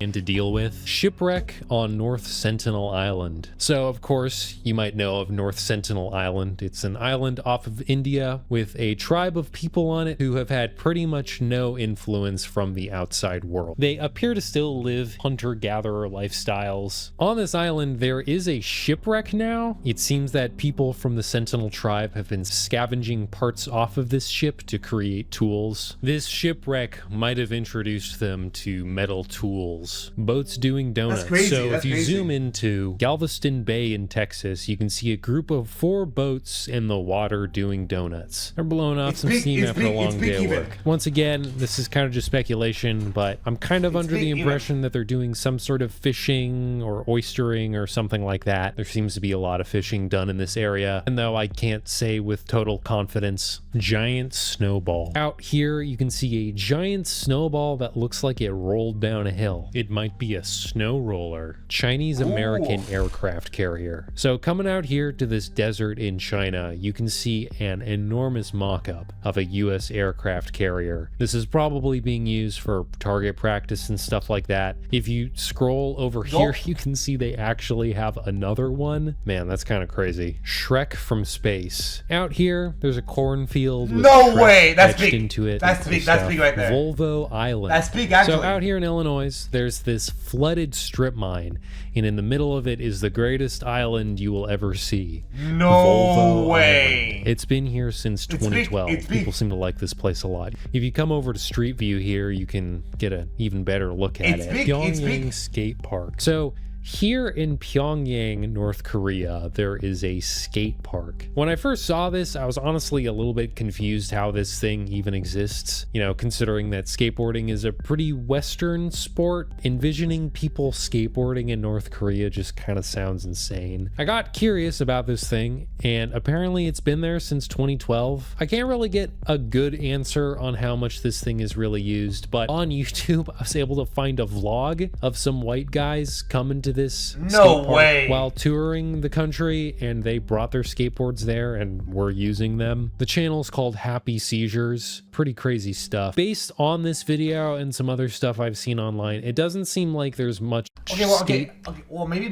and to deal with. Shipwreck on North Sentinel Island. So of course you might know of North Sentinel Island. It's an island off of India with a tribe of people on it who have had pretty much no influence from the outside world. They appear to still live hunter-gatherer lifestyles. On this island there is a shipwreck now. It seems that people from the Sentinel tribe have been scavenging parts off of this ship to create tools. This shipwreck might have introduced them to metal tools. Boats doing donuts. That's crazy. So That's if you crazy. zoom into Galveston Bay in Texas, you can see a group of 4 boats in the water doing donuts. They're blowing off some steam after a long day of work. Once again, this is kind of just speculation, but I'm kind of under the impression that they're doing some sort of fishing or oystering or something like that. There seems to be a lot of fishing done in this area, and though I can't say with total confidence. Giant snowball. Out here, you can see a giant snowball that looks like it rolled down a hill. It might be a snow roller. Chinese-American aircraft carrier. So coming out here to this desert in China, you can see an enormous mock-up of a US aircraft carrier. This is probably being used for target practice and stuff like that. If you scroll over here, you can see they actually have another one. Man, that's kind of crazy. Shrek from space. Out here, there's a cornfield with No Shrek way! That's etched big. into it. That's big. That's big right there. Volvo Island. That's big, actually. So out here in Illinois, there's this flooded strip mine, and in the middle of it is the greatest island you will ever see. No Volvo way. Island. It's been here since 2012. It's big. People seem to like this place a lot. If you come over to Street View here, you can get an even better look at It's it. big, it's Pyongyang big. Skate Park. So here in Pyongyang, North Korea, there is a skate park. When I first saw this, I was honestly a little bit confused how this thing even exists. You know, considering that skateboarding is a pretty Western sport, envisioning people skateboarding in North Korea just kind of sounds insane. I got curious about this thing, and apparently it's been there since 2012. I can't really get a good answer on how much this thing is really used, but on YouTube, I was able to find a vlog of some white guys coming to this No skate park way. while touring the country, and they brought their skateboards there and were using them. The channel's called Happy Seizures. Pretty crazy stuff. Based on this video and some other stuff I've seen online, it doesn't seem like there's much Okay. Well, maybe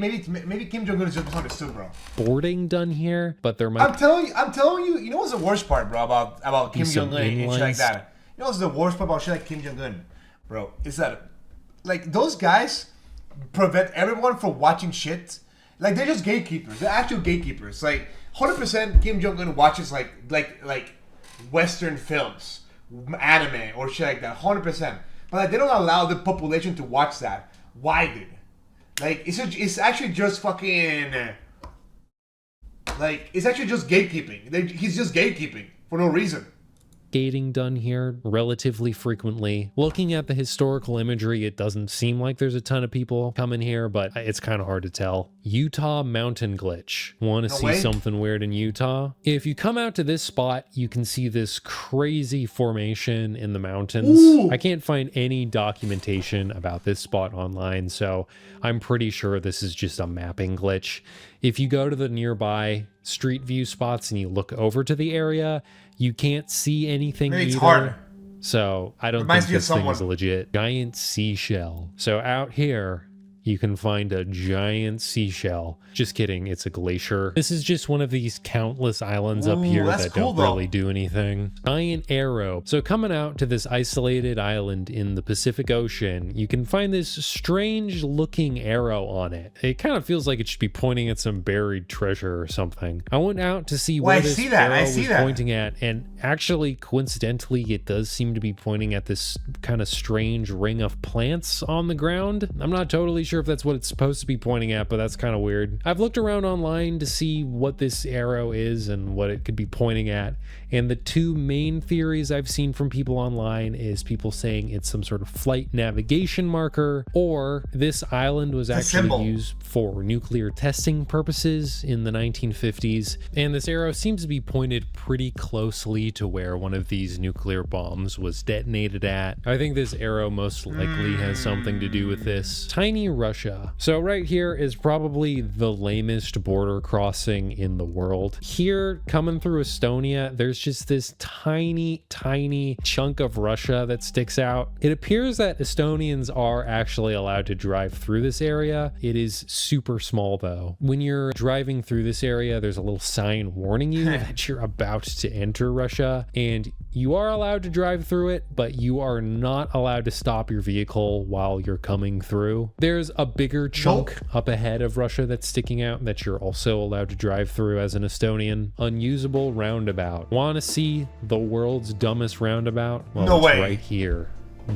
Kim Jong Un is just misunderstood, bro. skateboarding done here, but there might I'm telling you. You know what's the worst part, bro, about Kim some Jong Un and shit like inlines. that? You know what's the worst part about shit like Kim Jong Un, bro? Is that like those guys prevent everyone from watching shit. Like they're just gatekeepers. They're actual gatekeepers. Like 100% Kim Jong Un watches like Western films, anime or shit like that. 100%. But like they don't allow the population to watch that. Why, dude? Like it's actually just fucking like it's actually just gatekeeping. He's just gatekeeping for no reason. skating done here relatively frequently. Looking at the historical imagery, it doesn't seem like there's a ton of people coming here, but it's kind of hard to tell. Utah mountain glitch. Want to see way. something weird in Utah? If you come out to this spot, you can see this crazy formation in the mountains. Ooh. I can't find any documentation about this spot online, so I'm pretty sure this is just a mapping glitch. If you go to the nearby street view spots and you look over to the area, you can't see anything Maybe it's either. hard. So I don't Reminds think me of this thing someone. is legit. Giant seashell. So out here, you can find a giant seashell. Just kidding, it's a glacier. This is just one of these countless islands up Ooh, here that's that cool, don't though. really do anything. Giant arrow. So coming out to this isolated island in the Pacific Ocean, you can find this strange looking arrow on it. It kind of feels like it should be pointing at some buried treasure or something. I went out to see where I this see that, I arrow see was that. pointing at, and actually coincidentally it does seem to be pointing at this kind of strange ring of plants on the ground. I'm not totally sure if that's what it's supposed to be pointing at, but that's kind of weird. I've looked around online to see what this arrow is and what it could be pointing at, and the two main theories I've seen from people online is people saying it's some sort of flight navigation marker, or this island was It's a symbol. actually used for nuclear testing purposes in the 1950s, and this arrow seems to be pointed pretty closely to where one of these nuclear bombs was detonated at. I think this arrow most likely has something to do with this. Tiny Russia. So right here is probably the lamest border crossing in the world. Here, coming through Estonia, there's just this tiny chunk of Russia that sticks out. It appears that Estonians are actually allowed to drive through this area. It is super small though. When you're driving through this area, there's a little sign warning you that you're about to enter Russia, and you are allowed to drive through it, but you are not allowed to stop your vehicle while you're coming through. There's a bigger chunk up ahead of Russia that's sticking out that you're also allowed to drive through as an Estonian. Unusable roundabout. Want to see the world's dumbest roundabout? Well, No it's way. right here.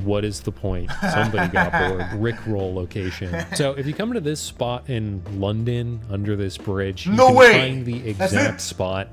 What is the point? Somebody got bored. Rickroll location. So if you come to this spot in London under this bridge, you No can way. find the That's exact it. spot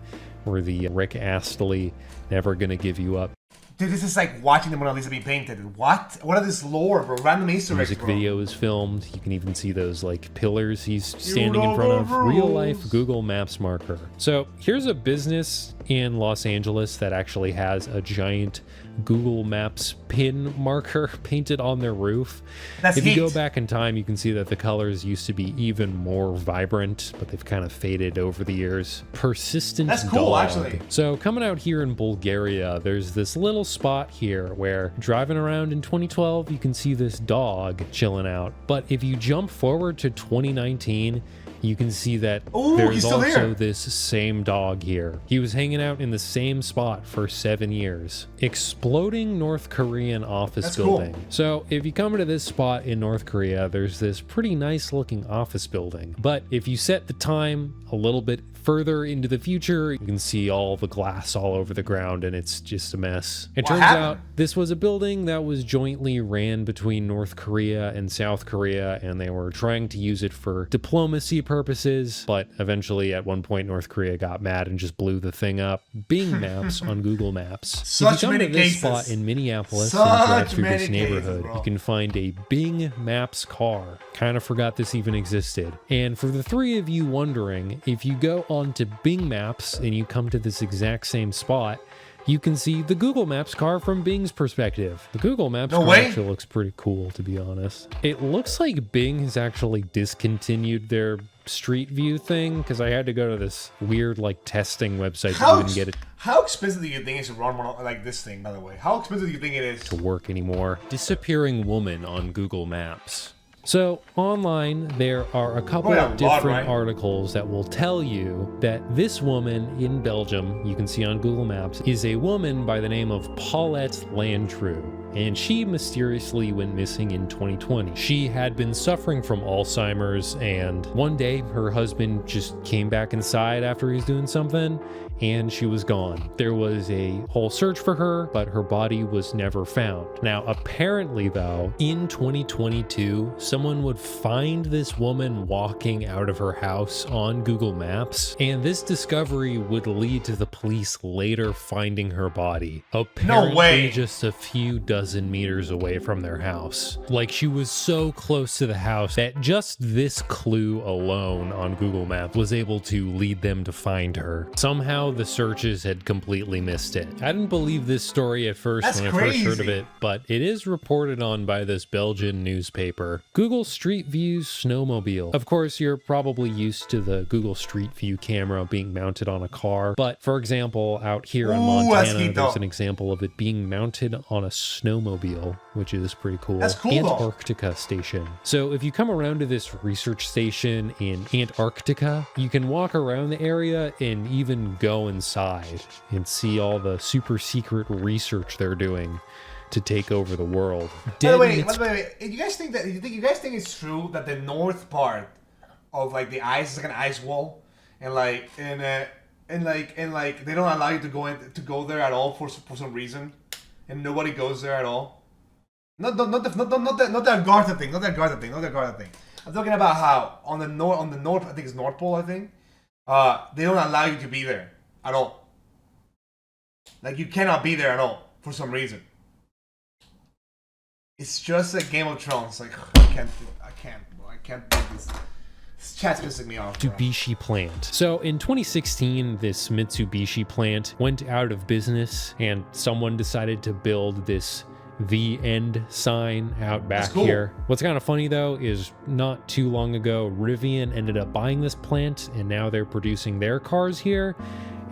where the Rick Astley Never Gonna Give You Up Dude, this is like watching the Mona Lisa be painted. What? What are this lore, bro? Random Easter eggs, music bro. video is filmed. You can even see those like pillars he's standing in front of. Real life Google Maps marker. So here's a business in Los Angeles that actually has a giant Google Maps pin marker painted on their roof. That's if you go heat. back in time, you can see that the colors used to be even more vibrant, but they've kind of faded over the years. Persistent That's cool, dog. actually. So coming out here in Bulgaria, there's this little spot here where driving around in 2012, you can see this dog chilling out. But if you jump forward to 2019, you can see that Ooh, there's he's still also there. this same dog here. He was hanging out in the same spot for 7 years. Exploding North Korean office That's cool. building. So if you come to this spot in North Korea, there's this pretty nice looking office building. But if you set the time a little bit further into the future, you can see all the glass all over the ground and it's just a mess. It What turns happened? out this was a building that was jointly ran between North Korea and South Korea, and they were trying to use it for diplomacy purposes, but eventually at one point North Korea got mad and just blew the thing up. Bing Maps on Google Maps. Such if you come many to this cases. spot in Minneapolis Such and drive through many this cases, neighborhood, bro. you can find a Bing Maps car. Kind of forgot this even existed. And for the three of you wondering, if you go onto Bing Maps and you come to this exact same spot, you can see the Google Maps car from Bing's perspective. The Google Maps No car way. actually looks pretty cool, to be honest. It looks like Bing has actually discontinued their Street View thing, because I had to go to this weird like testing website to even get it How expensive do you think it is to run one like this thing, by the way? How expensive do you think it is? to work anymore. Disappearing woman on Google Maps. So online, there are a couple Oh, yeah, of a lot, different right? articles that will tell you that this woman in Belgium, you can see on Google Maps, is a woman by the name of Paulette Landru. And she mysteriously went missing in 2020. She had been suffering from Alzheimer's, and one day her husband just came back inside after he was doing something, and she was gone. There was a whole search for her, but her body was never found. Now, apparently though, in 2022, someone would find this woman walking out of her house on Google Maps, and this discovery would lead to the police later finding her body. Apparently way. just a few dozen meters away from their house. Like, she was so close to the house that just this clue alone on Google Maps was able to lead them to find her. Somehow the searches had completely missed it. I didn't believe this story at first That's when I first heard of crazy. it, but it is reported on by this Belgian newspaper. Google Street View's snowmobile. Of course, you're probably used to the Google Street View camera being mounted on a car, but for example, out here in Ooh, that's Montana, neat, there's though. an example of it being mounted on a snowmobile, which is pretty cool. That's cool, though. Antarctica station. So if you come around to this research station in Antarctica, you can walk around the area and even go inside and see all the super secret research they're doing to take over the world. By the Dead way, in its you guys think that you guys think it's true that the north part of like the ice is like an ice wall, and like they don't allow you to go there at all for some reason, and nobody goes there at all. Not the Agartha thing. I'm talking about how on the north, I think it's North Pole. I think they don't allow you to be there at all. Like, you cannot be there at all for some reason. It's just like Game of Thrones. Like, I can't do this. This chat's pissing me off, bro. Mitsubishi plant. So in 2016, this Mitsubishi plant went out of business, and someone decided to build this the end sign out back cool. here. What's kind of funny though is not too long ago, Rivian ended up buying this plant and now they're producing their cars here.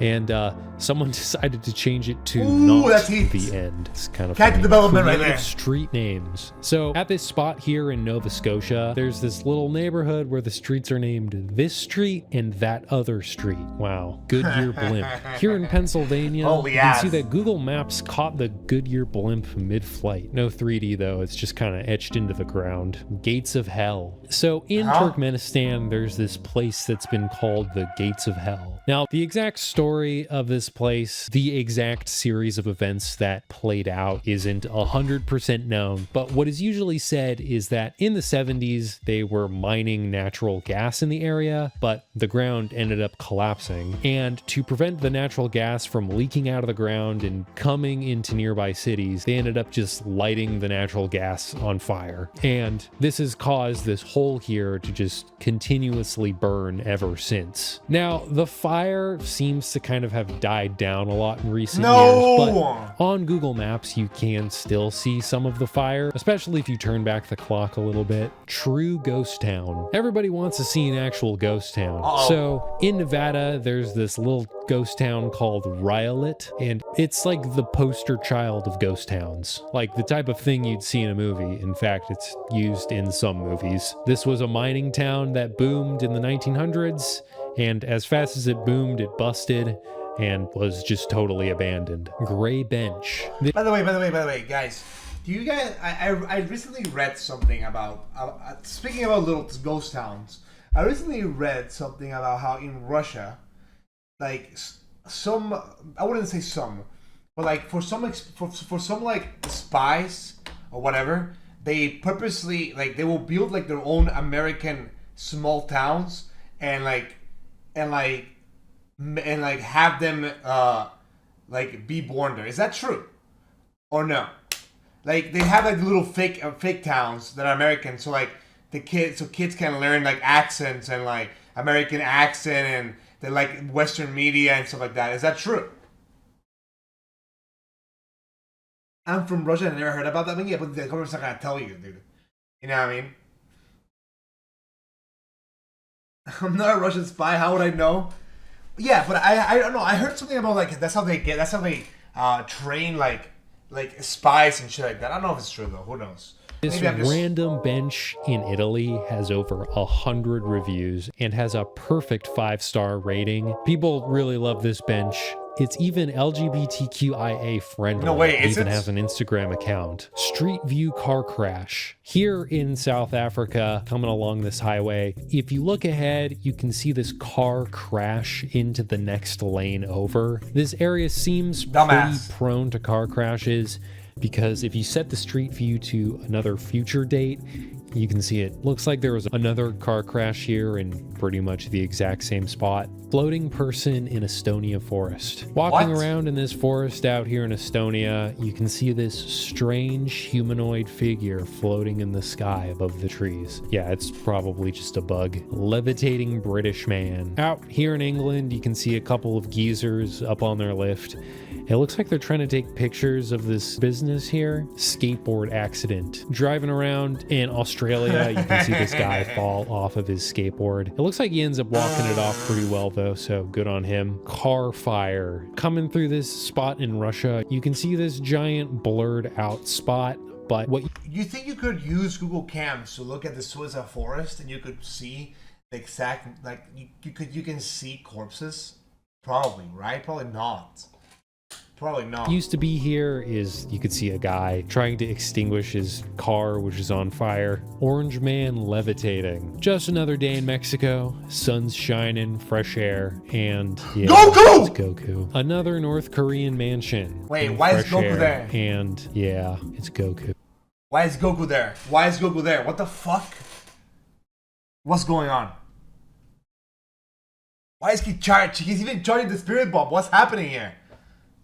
And someone decided to change it to not that's heat. the end. It's kind of Character funny. development right Creative there. Street names. So at this spot here in Nova Scotia, there's this little neighborhood where the streets are named this street and that other street. Wow. Goodyear Blimp. Here in Pennsylvania, Holy you can ass. see that Google Maps caught the Goodyear Blimp mid-flight. No 3D though, it's just kind of etched into the ground. Gates of Hell. So in Turkmenistan, there's this place that's been called the Gates of Hell. Now, the exact story of this place, the exact series of events that played out isn't 100% known, but what is usually said is that in the 70s, they were mining natural gas in the area, but the ground ended up collapsing. And to prevent the natural gas from leaking out of the ground and coming into nearby cities, they ended up just lighting the natural gas on fire. And this has caused this hole here to just continuously burn ever since. Now, the fire seems to kind of have died down a lot in recent years, but on Google Maps, you can still see some of the fire, especially if you turn back the clock a little bit. True ghost town. Everybody wants to see an actual ghost town. So in Nevada, there's this little ghost town called Rhyolite, and it's like the poster child of ghost towns, like the type of thing you'd see in a movie. In fact, it's used in some movies. This was a mining town that boomed in the 1900s, and as fast as it boomed, it busted and was just totally abandoned. Gray Bench. By the way, guys, do you guys? I recently read something about speaking about little ghost towns. I recently read something about how in Russia, like some, I wouldn't say some, but like for some like spies or whatever, they purposely like they will build like their own American small towns and have them like be born there. Is that true or no? Like they have like little fake towns that are American, so like kids can learn like accents and like American accent and they like Western media and stuff like that. Is that true? I'm from Russia and I never heard about that. I mean, yeah, but the government's not gonna tell you, dude. You know what I mean? I'm not a Russian spy. How would I know? Yeah, but I don't know. I heard something about like that's how they train like spies and shit like that. I don't know if it's true though. Who knows? This random bench in Italy has over 100 reviews and has a perfect 5-star rating. People really love this bench. It's even LGBTQIA friendly. No way, it is even it? has an Instagram account. Street View car crash. Here in South Africa, coming along this highway, if you look ahead, you can see this car crash into the next lane over. This area seems pretty prone to car crashes because if you set the street view to another future date, you can see it looks like there was another car crash here in pretty much the exact same spot. Floating person in Estonia forest. Walking around in this forest out here in Estonia, you can see this strange humanoid figure floating in the sky above the trees. Yeah, it's probably just a bug. Levitating British man. Out here in England, you can see a couple of geezers up on their lift. It looks like they're trying to take pictures of this business here. Skateboard accident. Driving around in Australia, you can see this guy fall off of his skateboard. It looks like he ends up walking it off pretty well though, so good on him. Car fire. Coming through this spot in Russia, you can see this giant blurred out spot, but what you think you could use Google Cams to look at the Suiza forest and you could see the exact, like you can see corpses? Probably, right? Probably not. Probably not. Used to be here is you could see a guy trying to extinguish his car, which is on fire. Orange man levitating. Just another day in Mexico. Sun's shining, fresh air, and yeah, Goku! It's Goku. Another North Korean mansion. Wait, why is Goku there? And yeah, it's Goku. Why is Goku there? Why is Goku there? What the fuck? What's going on? Why is he charged? He's even charging the spirit bomb. What's happening here?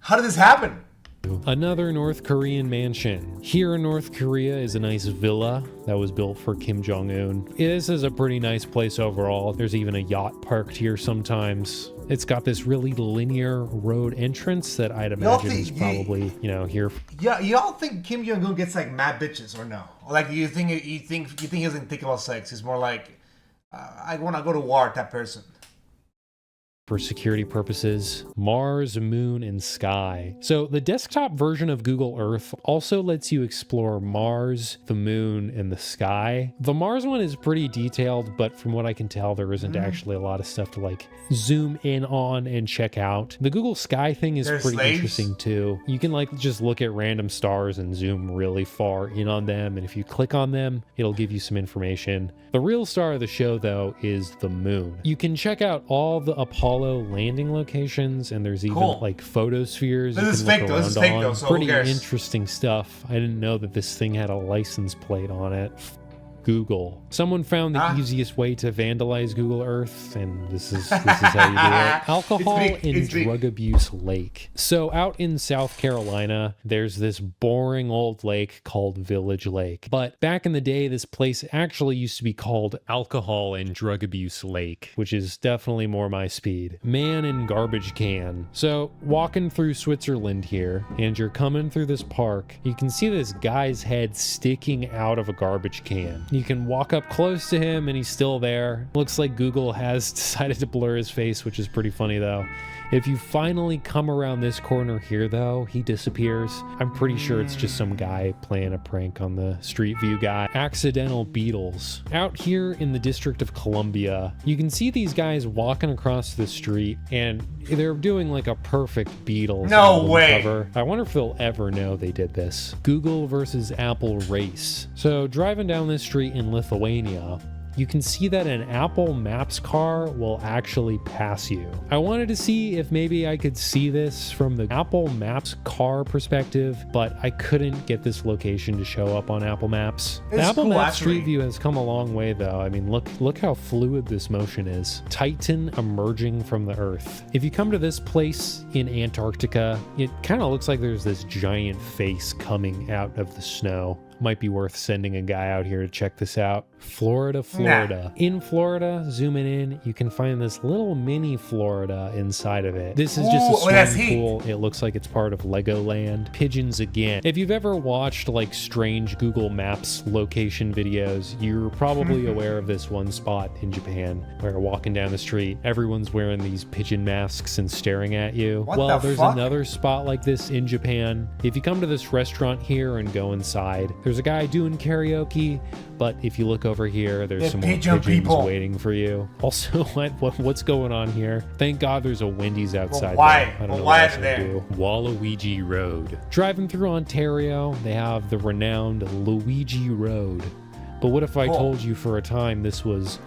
How did this happen? Another North Korean mansion. Here in North Korea is a nice villa that was built for Kim Jong-un. This is a pretty nice place overall. There's even a yacht parked here sometimes. It's got this really linear road entrance that I'd imagine is probably, here. Yeah, y'all think Kim Jong-un gets like mad bitches or no? Or like you think he doesn't think about sex? He's more like, I want to go to war type person. For security purposes, Mars, Moon, and Sky. So the desktop version of Google Earth also lets you explore Mars, the Moon, and the sky. The Mars one is pretty detailed, but from what I can tell, there isn't actually a lot of stuff to like zoom in on and check out. The Google Sky thing is pretty interesting too. You can like just look at random stars and zoom really far in on them, and if you click on them, it'll give you some information. The real star of the show, though, is the Moon. You can check out all the Apollo landing locations, and there's even like photospheres This is fake though, so pretty interesting stuff. I didn't know that this thing had a license plate on it. Google. Someone found the easiest way to vandalize Google Earth, and this is how you do it. Alcohol and drug abuse lake. So out in South Carolina, there's this boring old lake called Village Lake. But back in the day, this place actually used to be called Alcohol and Drug Abuse Lake, which is definitely more my speed. Man in garbage can. So walking through Switzerland here, and you're coming through this park, you can see this guy's head sticking out of a garbage can. You can walk up close to him and he's still there. Looks like Google has decided to blur his face, which is pretty funny though. If you finally come around this corner here though, he disappears. I'm pretty sure it's just some guy playing a prank on the Street View guy. Accidental beetles. Out here in the District of Columbia, you can see these guys walking across the street and they're doing like a perfect Beatles album cover. I wonder if they'll ever know they did this. Google versus Apple race. So driving down this street in Lithuania, you can see that an Apple Maps car will actually pass you. I wanted to see if maybe I could see this from the Apple Maps car perspective, but I couldn't get this location to show up on Apple Maps. The Apple Maps Street View has come a long way though. I mean, look how fluid this motion is. Titan emerging from the Earth. If you come to this place in Antarctica, it kind of looks like there's this giant face coming out of the snow. Might be worth sending a guy out here to check this out. Florida. Nah. In Florida, zooming in, you can find this little mini Florida inside of it. This is just a swimming pool. It looks like it's part of Legoland. Pigeons again. If you've ever watched like strange Google Maps location videos, you're probably aware of this one spot in Japan where walking down the street, everyone's wearing these pigeon masks and staring at you. There's another spot like this in Japan. If you come to this restaurant here and go inside, there's a guy doing karaoke, but if you look over here, there's some more pigeons waiting for you. Also, what's going on here? Thank God there's a Wendy's outside. Why? I don't know why what is there? Waluigi Road. Driving through Ontario, they have the renowned Luigi Road. But what if I told you for a time this was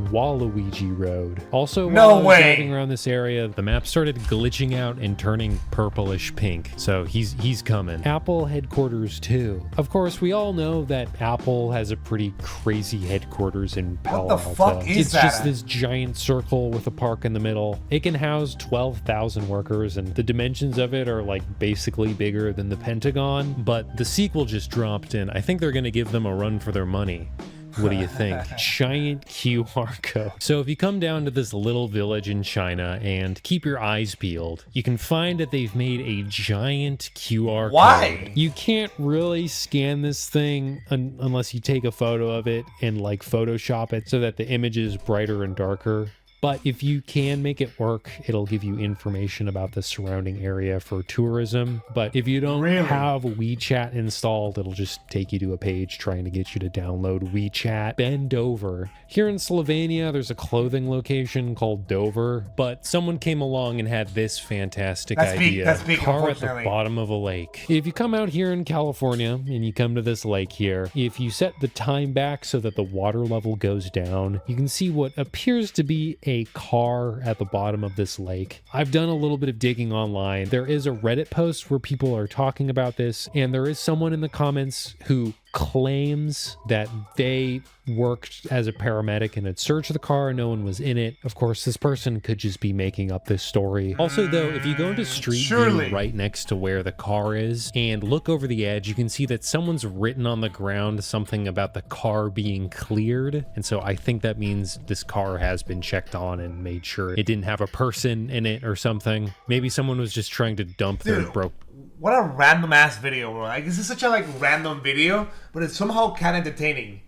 Waluigi Road? Also, while I was driving around this area, the map started glitching out and turning purplish pink. So he's coming. Apple headquarters too. Of course, we all know that Apple has a pretty crazy headquarters in Palo Alto. What the fuck is that? It's just this giant circle with a park in the middle. It can house 12,000 workers, and the dimensions of it are like basically bigger than the Pentagon. But the sequel just dropped, and I think they're going to give them a run for their money. What do you think? Giant QR code. So if you come down to this little village in China and keep your eyes peeled, you can find that they've made a giant QR code. Why? You can't really scan this thing unless you take a photo of it and like Photoshop it so that the image is brighter and darker. But if you can make it work, it'll give you information about the surrounding area for tourism. But if you don't have WeChat installed, it'll just take you to a page trying to get you to download WeChat. Bend over. Here in Slovenia, there's a clothing location called Dover, but someone came along and had this fantastic idea. Car at the bottom of a lake. If you come out here in California and you come to this lake here, if you set the time back so that the water level goes down, you can see what appears to be a car at the bottom of this lake. I've done a little bit of digging online. There is a Reddit post where people are talking about this, and there is someone in the comments who claims that they worked as a paramedic and had searched the car. No one was in it. Of course, this person could just be making up this story. Also, though, if you go into Street View right next to where the car is and look over the edge, you can see that someone's written on the ground something about the car being cleared. And so I think that means this car has been checked on and made sure it didn't have a person in it or something. Maybe someone was just trying to dump their broke. What a random ass video, bro. Like, this is such a like random video, but it's somehow kind of entertaining.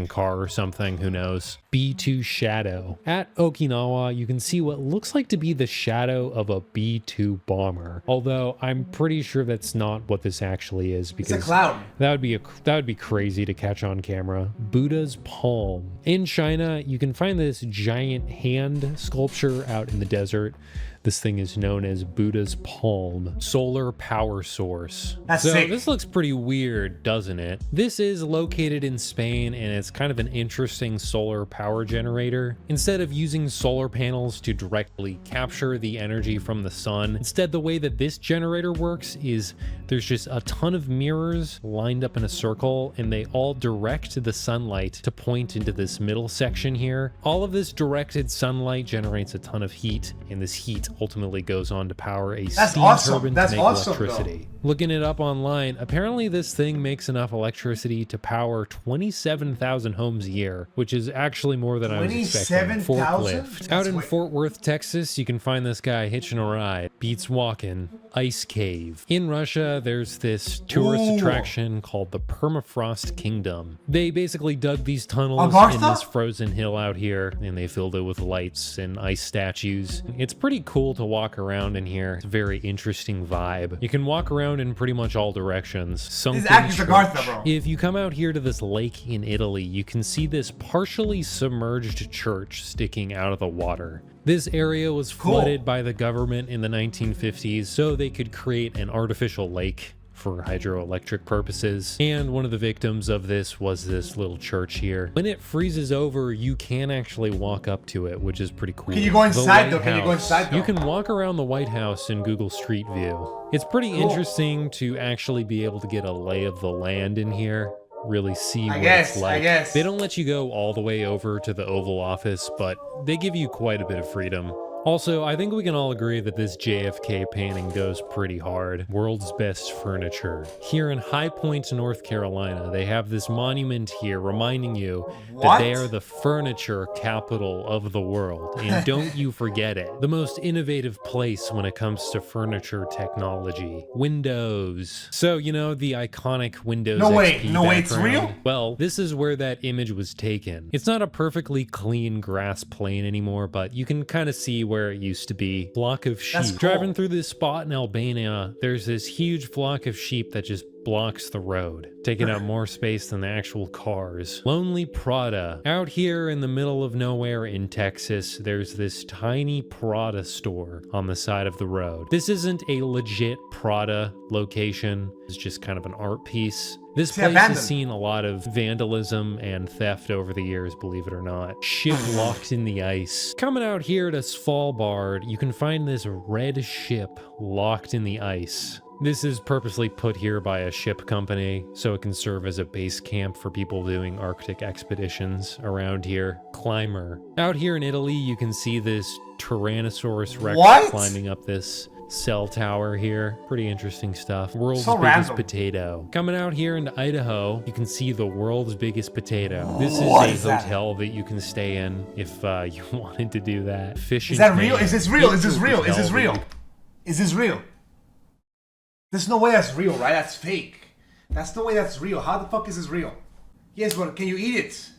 Car or something, who knows. B-2 Shadow. At Okinawa, you can see what looks like to be the shadow of a B-2 bomber. Although I'm pretty sure that's not what this actually is, because it's a cloud. That would be crazy to catch on camera. Buddha's palm. In China, you can find this giant hand sculpture out in the desert. This thing is known as Buddha's palm. Solar power source. That's so sick. This looks pretty weird, doesn't it? This is located in Spain, and it's kind of an interesting solar power generator. Instead of using solar panels to directly capture the energy from the sun, instead the way that this generator works is there's just a ton of mirrors lined up in a circle, and they all direct the sunlight to point into this middle section here. All of this directed sunlight generates a ton of heat, and this heat ultimately goes on to power a steam turbine to make electricity. Looking it up online, apparently this thing makes enough electricity to power 27,000 homes a year, which is actually more than I was expecting. 27,000? Out in Fort Worth, Texas, you can find this guy hitching a ride. Beats walking. Ice cave. In Russia, there's this tourist attraction called the Permafrost Kingdom. They basically dug these tunnels in this frozen hill out here, and they filled it with lights and ice statues. It's pretty cool to walk around in here. It's a very interesting vibe. You can walk around in pretty much all directions. If you come out here to this lake in Italy, you can see this partially submerged church sticking out of the water. This area was flooded by the government in the 1950s, so they could create an artificial lake for hydroelectric purposes. And one of the victims of this was this little church here. When it freezes over, you can actually walk up to it, which is pretty cool. Can you go inside though? Can you go inside though? You can walk around the White House in Google Street View. It's pretty interesting to actually be able to get a lay of the land in here. Really see what it's like. They don't let you go all the way over to the Oval Office, but they give you quite a bit of freedom. Also, I think we can all agree that this JFK painting goes pretty hard. World's best furniture. Here in High Point, North Carolina, they have this monument here reminding you that they are the furniture capital of the world. And don't you forget it. The most innovative place when it comes to furniture technology. Windows. So, you know, the iconic Windows XP background. It's real? Well, this is where that image was taken. It's not a perfectly clean grass plane anymore, but you can kind of see where it used to be. Flock of sheep. Driving through this spot in Albania, there's this huge flock of sheep that just blocks the road, taking up more space than the actual cars. Lonely Prada. Out here in the middle of nowhere in Texas, there's this tiny Prada store on the side of the road. This isn't a legit Prada location. It's just kind of an art piece. This place has seen a lot of vandalism and theft over the years, believe it or not. Ship locked in the ice. Coming out here to Svalbard, you can find this red ship locked in the ice. This is purposely put here by a ship company, so it can serve as a base camp for people doing Arctic expeditions around here. Climber. Out here in Italy, you can see this Tyrannosaurus Rex climbing up this cell tower here. Pretty interesting stuff. World's biggest potato. Coming out here into Idaho, you can see the world's biggest potato. This is a hotel that you can stay in if you wanted to do that. Fishing. Is that real? Is this real? Is this real? Is this real? Is this real? There's no way that's real, right? That's fake. That's no way that's real. How the fuck is this real? Yes, but can you eat it?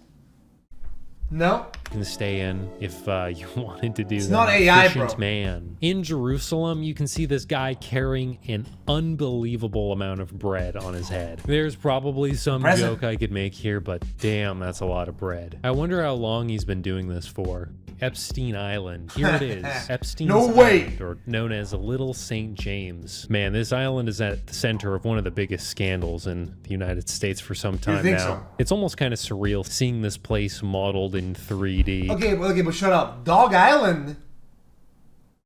No? You can stay in if you wanted to do that. It's not AI, bro. Man. In Jerusalem, you can see this guy carrying an unbelievable amount of bread on his head. There's probably some joke I could make here, but damn, that's a lot of bread. I wonder how long he's been doing this for. Epstein Island. Here it is. Epstein's Island, or known as Little St. James. Man, this island is at the center of one of the biggest scandals in the United States for some time now. So? It's almost kind of surreal seeing this place modeled in 3D. Okay, but shut up. Dog Island?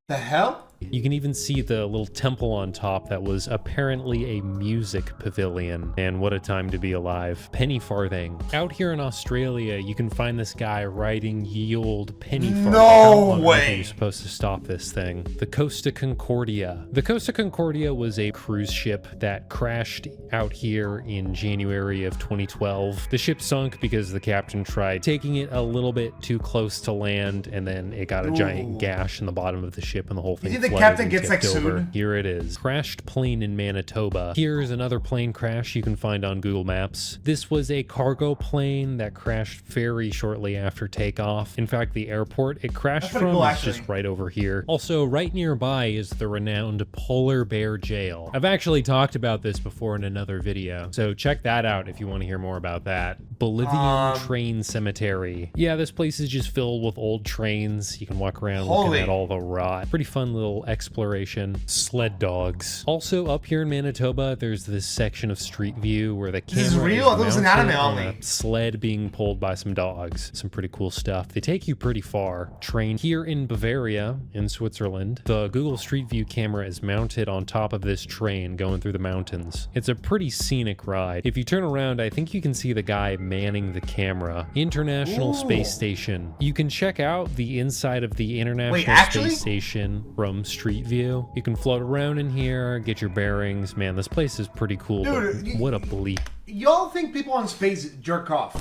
The hell? You can even see the little temple on top that was apparently a music pavilion. And what a time to be alive. Penny farthing. Out here in Australia, you can find this guy riding ye olde penny farthing. No How way! you're supposed to stop this thing. The Costa Concordia. The Costa Concordia was a cruise ship that crashed out here in January of 2012. The ship sunk because the captain tried taking it a little bit too close to land, and then it got a giant gash in the bottom of the ship, and the whole thing You think the flooded captain and gets like tipped over. sued? Here it is. Crashed plane in Manitoba. Here's another plane crash you can find on Google Maps. This was a cargo plane that crashed very shortly after takeoff. In fact, the airport it crashed pretty from cool, is actually. just right over here. Also, right nearby is the renowned Polar Bear Jail. I've actually talked about this before in another video, so check that out if you want to hear more about that. Bolivian Train Cemetery. Yeah, this place is just filled with old trains. You can walk around looking at all the rot. Pretty fun little exploration. Sled dogs. Also up here in Manitoba, there's this section of Street View where the camera This is real? I thought it was an mounted anime on only. a sled being pulled by some dogs. Some pretty cool stuff. They take you pretty far. Train here in Bavaria, in Switzerland. The Google Street View camera is mounted on top of this train going through the mountains. It's a pretty scenic ride. If you turn around, I think you can see the guy manning the camera. International Space Station. You can check out the inside of the International Space Station from Street View. You can float around in here, get your bearings. Man, this place is pretty cool. Dude, but what a bleep. Y'all think people on space jerk off?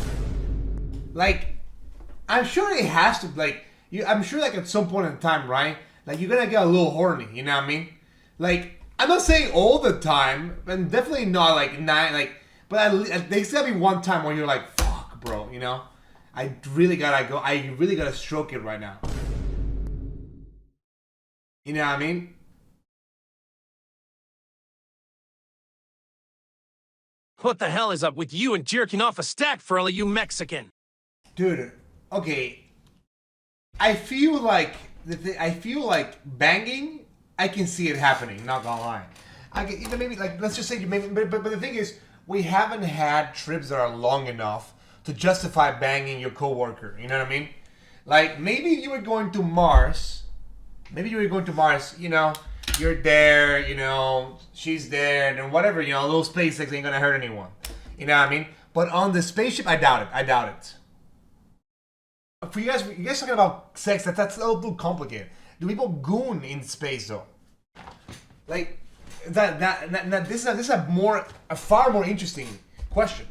Like, I'm sure it has to, like, I'm sure like at some point in time, right? Like, you're gonna get a little horny, you know what I mean? Like, I'm not saying all the time, and definitely not like, but there's gotta be one time where you're like, fuck, bro, you know? I really gotta stroke it right now. You know what I mean? What the hell is up with you and jerking off a stack furler, you Mexican? Dude, okay. I feel like banging. I can see it happening. Not gonna lie. I can, you know, maybe like let's just say maybe, but the thing is, we haven't had trips that are long enough to justify banging your coworker. You know what I mean? Like maybe you were going to Mars. Maybe you were going to Mars. You know, you're there. You know, she's there, and whatever. You know, a little SpaceX ain't gonna hurt anyone. You know what I mean? But on the spaceship, I doubt it. I doubt it. For you guys talking about sex, that's a little complicated. Do people goon in space though? Like this is a far more interesting question.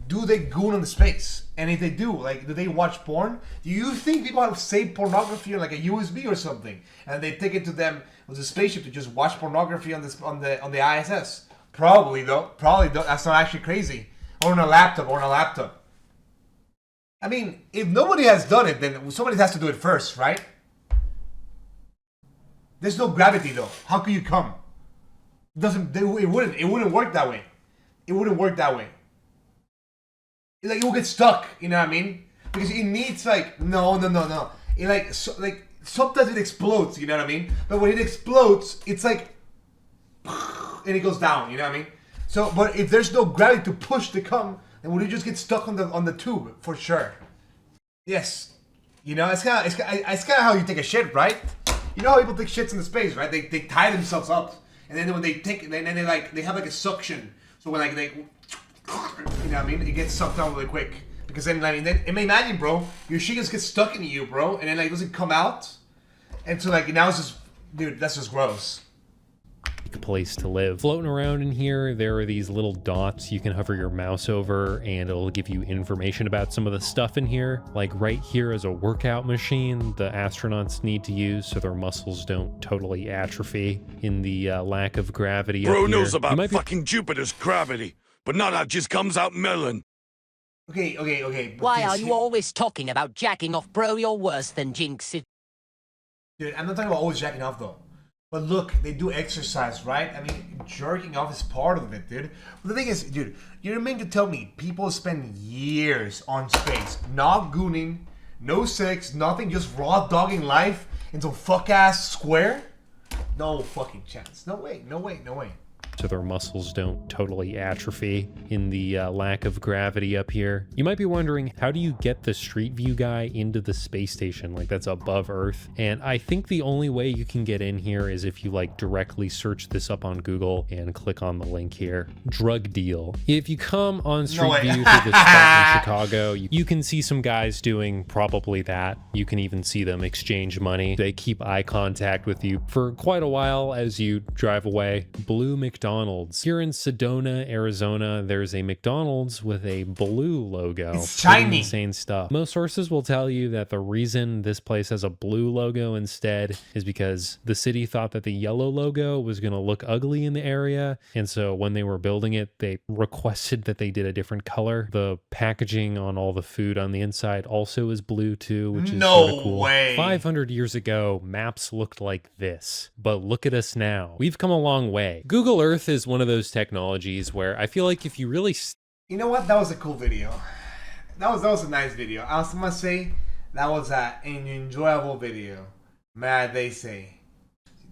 Do they goon on the space? And if they do, like, do they watch porn? Do you think people have saved pornography on like a USB or something, and they take it to them with a spaceship to just watch pornography on the ISS? Probably though. That's not actually crazy. Or on a laptop. I mean, if nobody has done it, then somebody has to do it first, right? There's no gravity though. How can you come? It wouldn't work that way. It wouldn't work that way. Like, it will get stuck, you know what I mean? Because it needs like no. It sometimes it explodes, you know what I mean? But when it explodes, it's like and it goes down, you know what I mean? So, but if there's no gravity to push the cum, then would it just get stuck on the tube for sure? Yes, you know it's kind of how you take a shit, right? You know how people take shits in the space, right? They tie themselves up, and then when they take, then they have like a suction. So when like they, you know what I mean? It gets sucked down really quick because then imagine, bro, your shit just gets stuck in you, bro, and then like it doesn't come out, and so like now it's just, dude, that's just gross. Place to live. Floating around in here, there are these little dots you can hover your mouse over and it'll give you information about some of the stuff in here. Like right here is a workout machine the astronauts need to use so their muscles don't totally atrophy in the lack of gravity. Bro knows about fucking Jupiter's gravity, but not how it just comes out melon. Okay. Why are you always talking about jacking off, bro? You're worse than Jinx. Dude, I'm not talking about always jacking off though. But look, they do exercise, right? I mean, jerking off is part of it, dude. But the thing is, dude, you're meant to tell me people spend years on space, not gooning, no sex, nothing, just raw dogging life in some fuck-ass square? No fucking chance. No way. so their muscles don't totally atrophy in the lack of gravity up here. You might be wondering, how do you get the Street View guy into the space station? Like, that's above Earth. And I think the only way you can get in here is if you like directly search this up on Google and click on the link here. Drug deal. If you come on Street View to the spot in Chicago, you can see some guys doing probably that. You can even see them exchange money. They keep eye contact with you for quite a while as you drive away. Blue McDonald's. Here in Sedona, Arizona, there's a McDonald's with a blue logo. It's shiny. Pretty insane stuff. Most sources will tell you that the reason this place has a blue logo instead is because the city thought that the yellow logo was going to look ugly in the area. And so when they were building it, they requested that they did a different color. The packaging on all the food on the inside also is blue too, which is sort of cool. Way. 500 years ago, maps looked like this, but look at us now. We've come a long way. Google Earth is one of those technologies where I feel like if you really... You know what? That was a cool video. That was a nice video. I was gonna say that was an enjoyable video. Man, they say.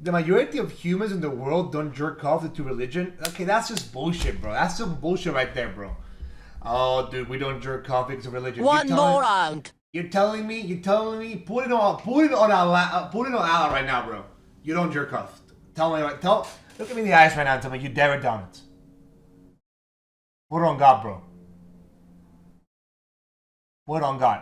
The majority of humans in the world don't jerk off due to religion. Okay, that's just bullshit, bro. That's some bullshit right there, bro. Oh, dude, we don't jerk off because of religion. One more round. You're telling me, put it on Alan right now, bro. You don't jerk off. Look at me in the eyes right now and tell me you never done it. Put it on God, bro. Put it on God.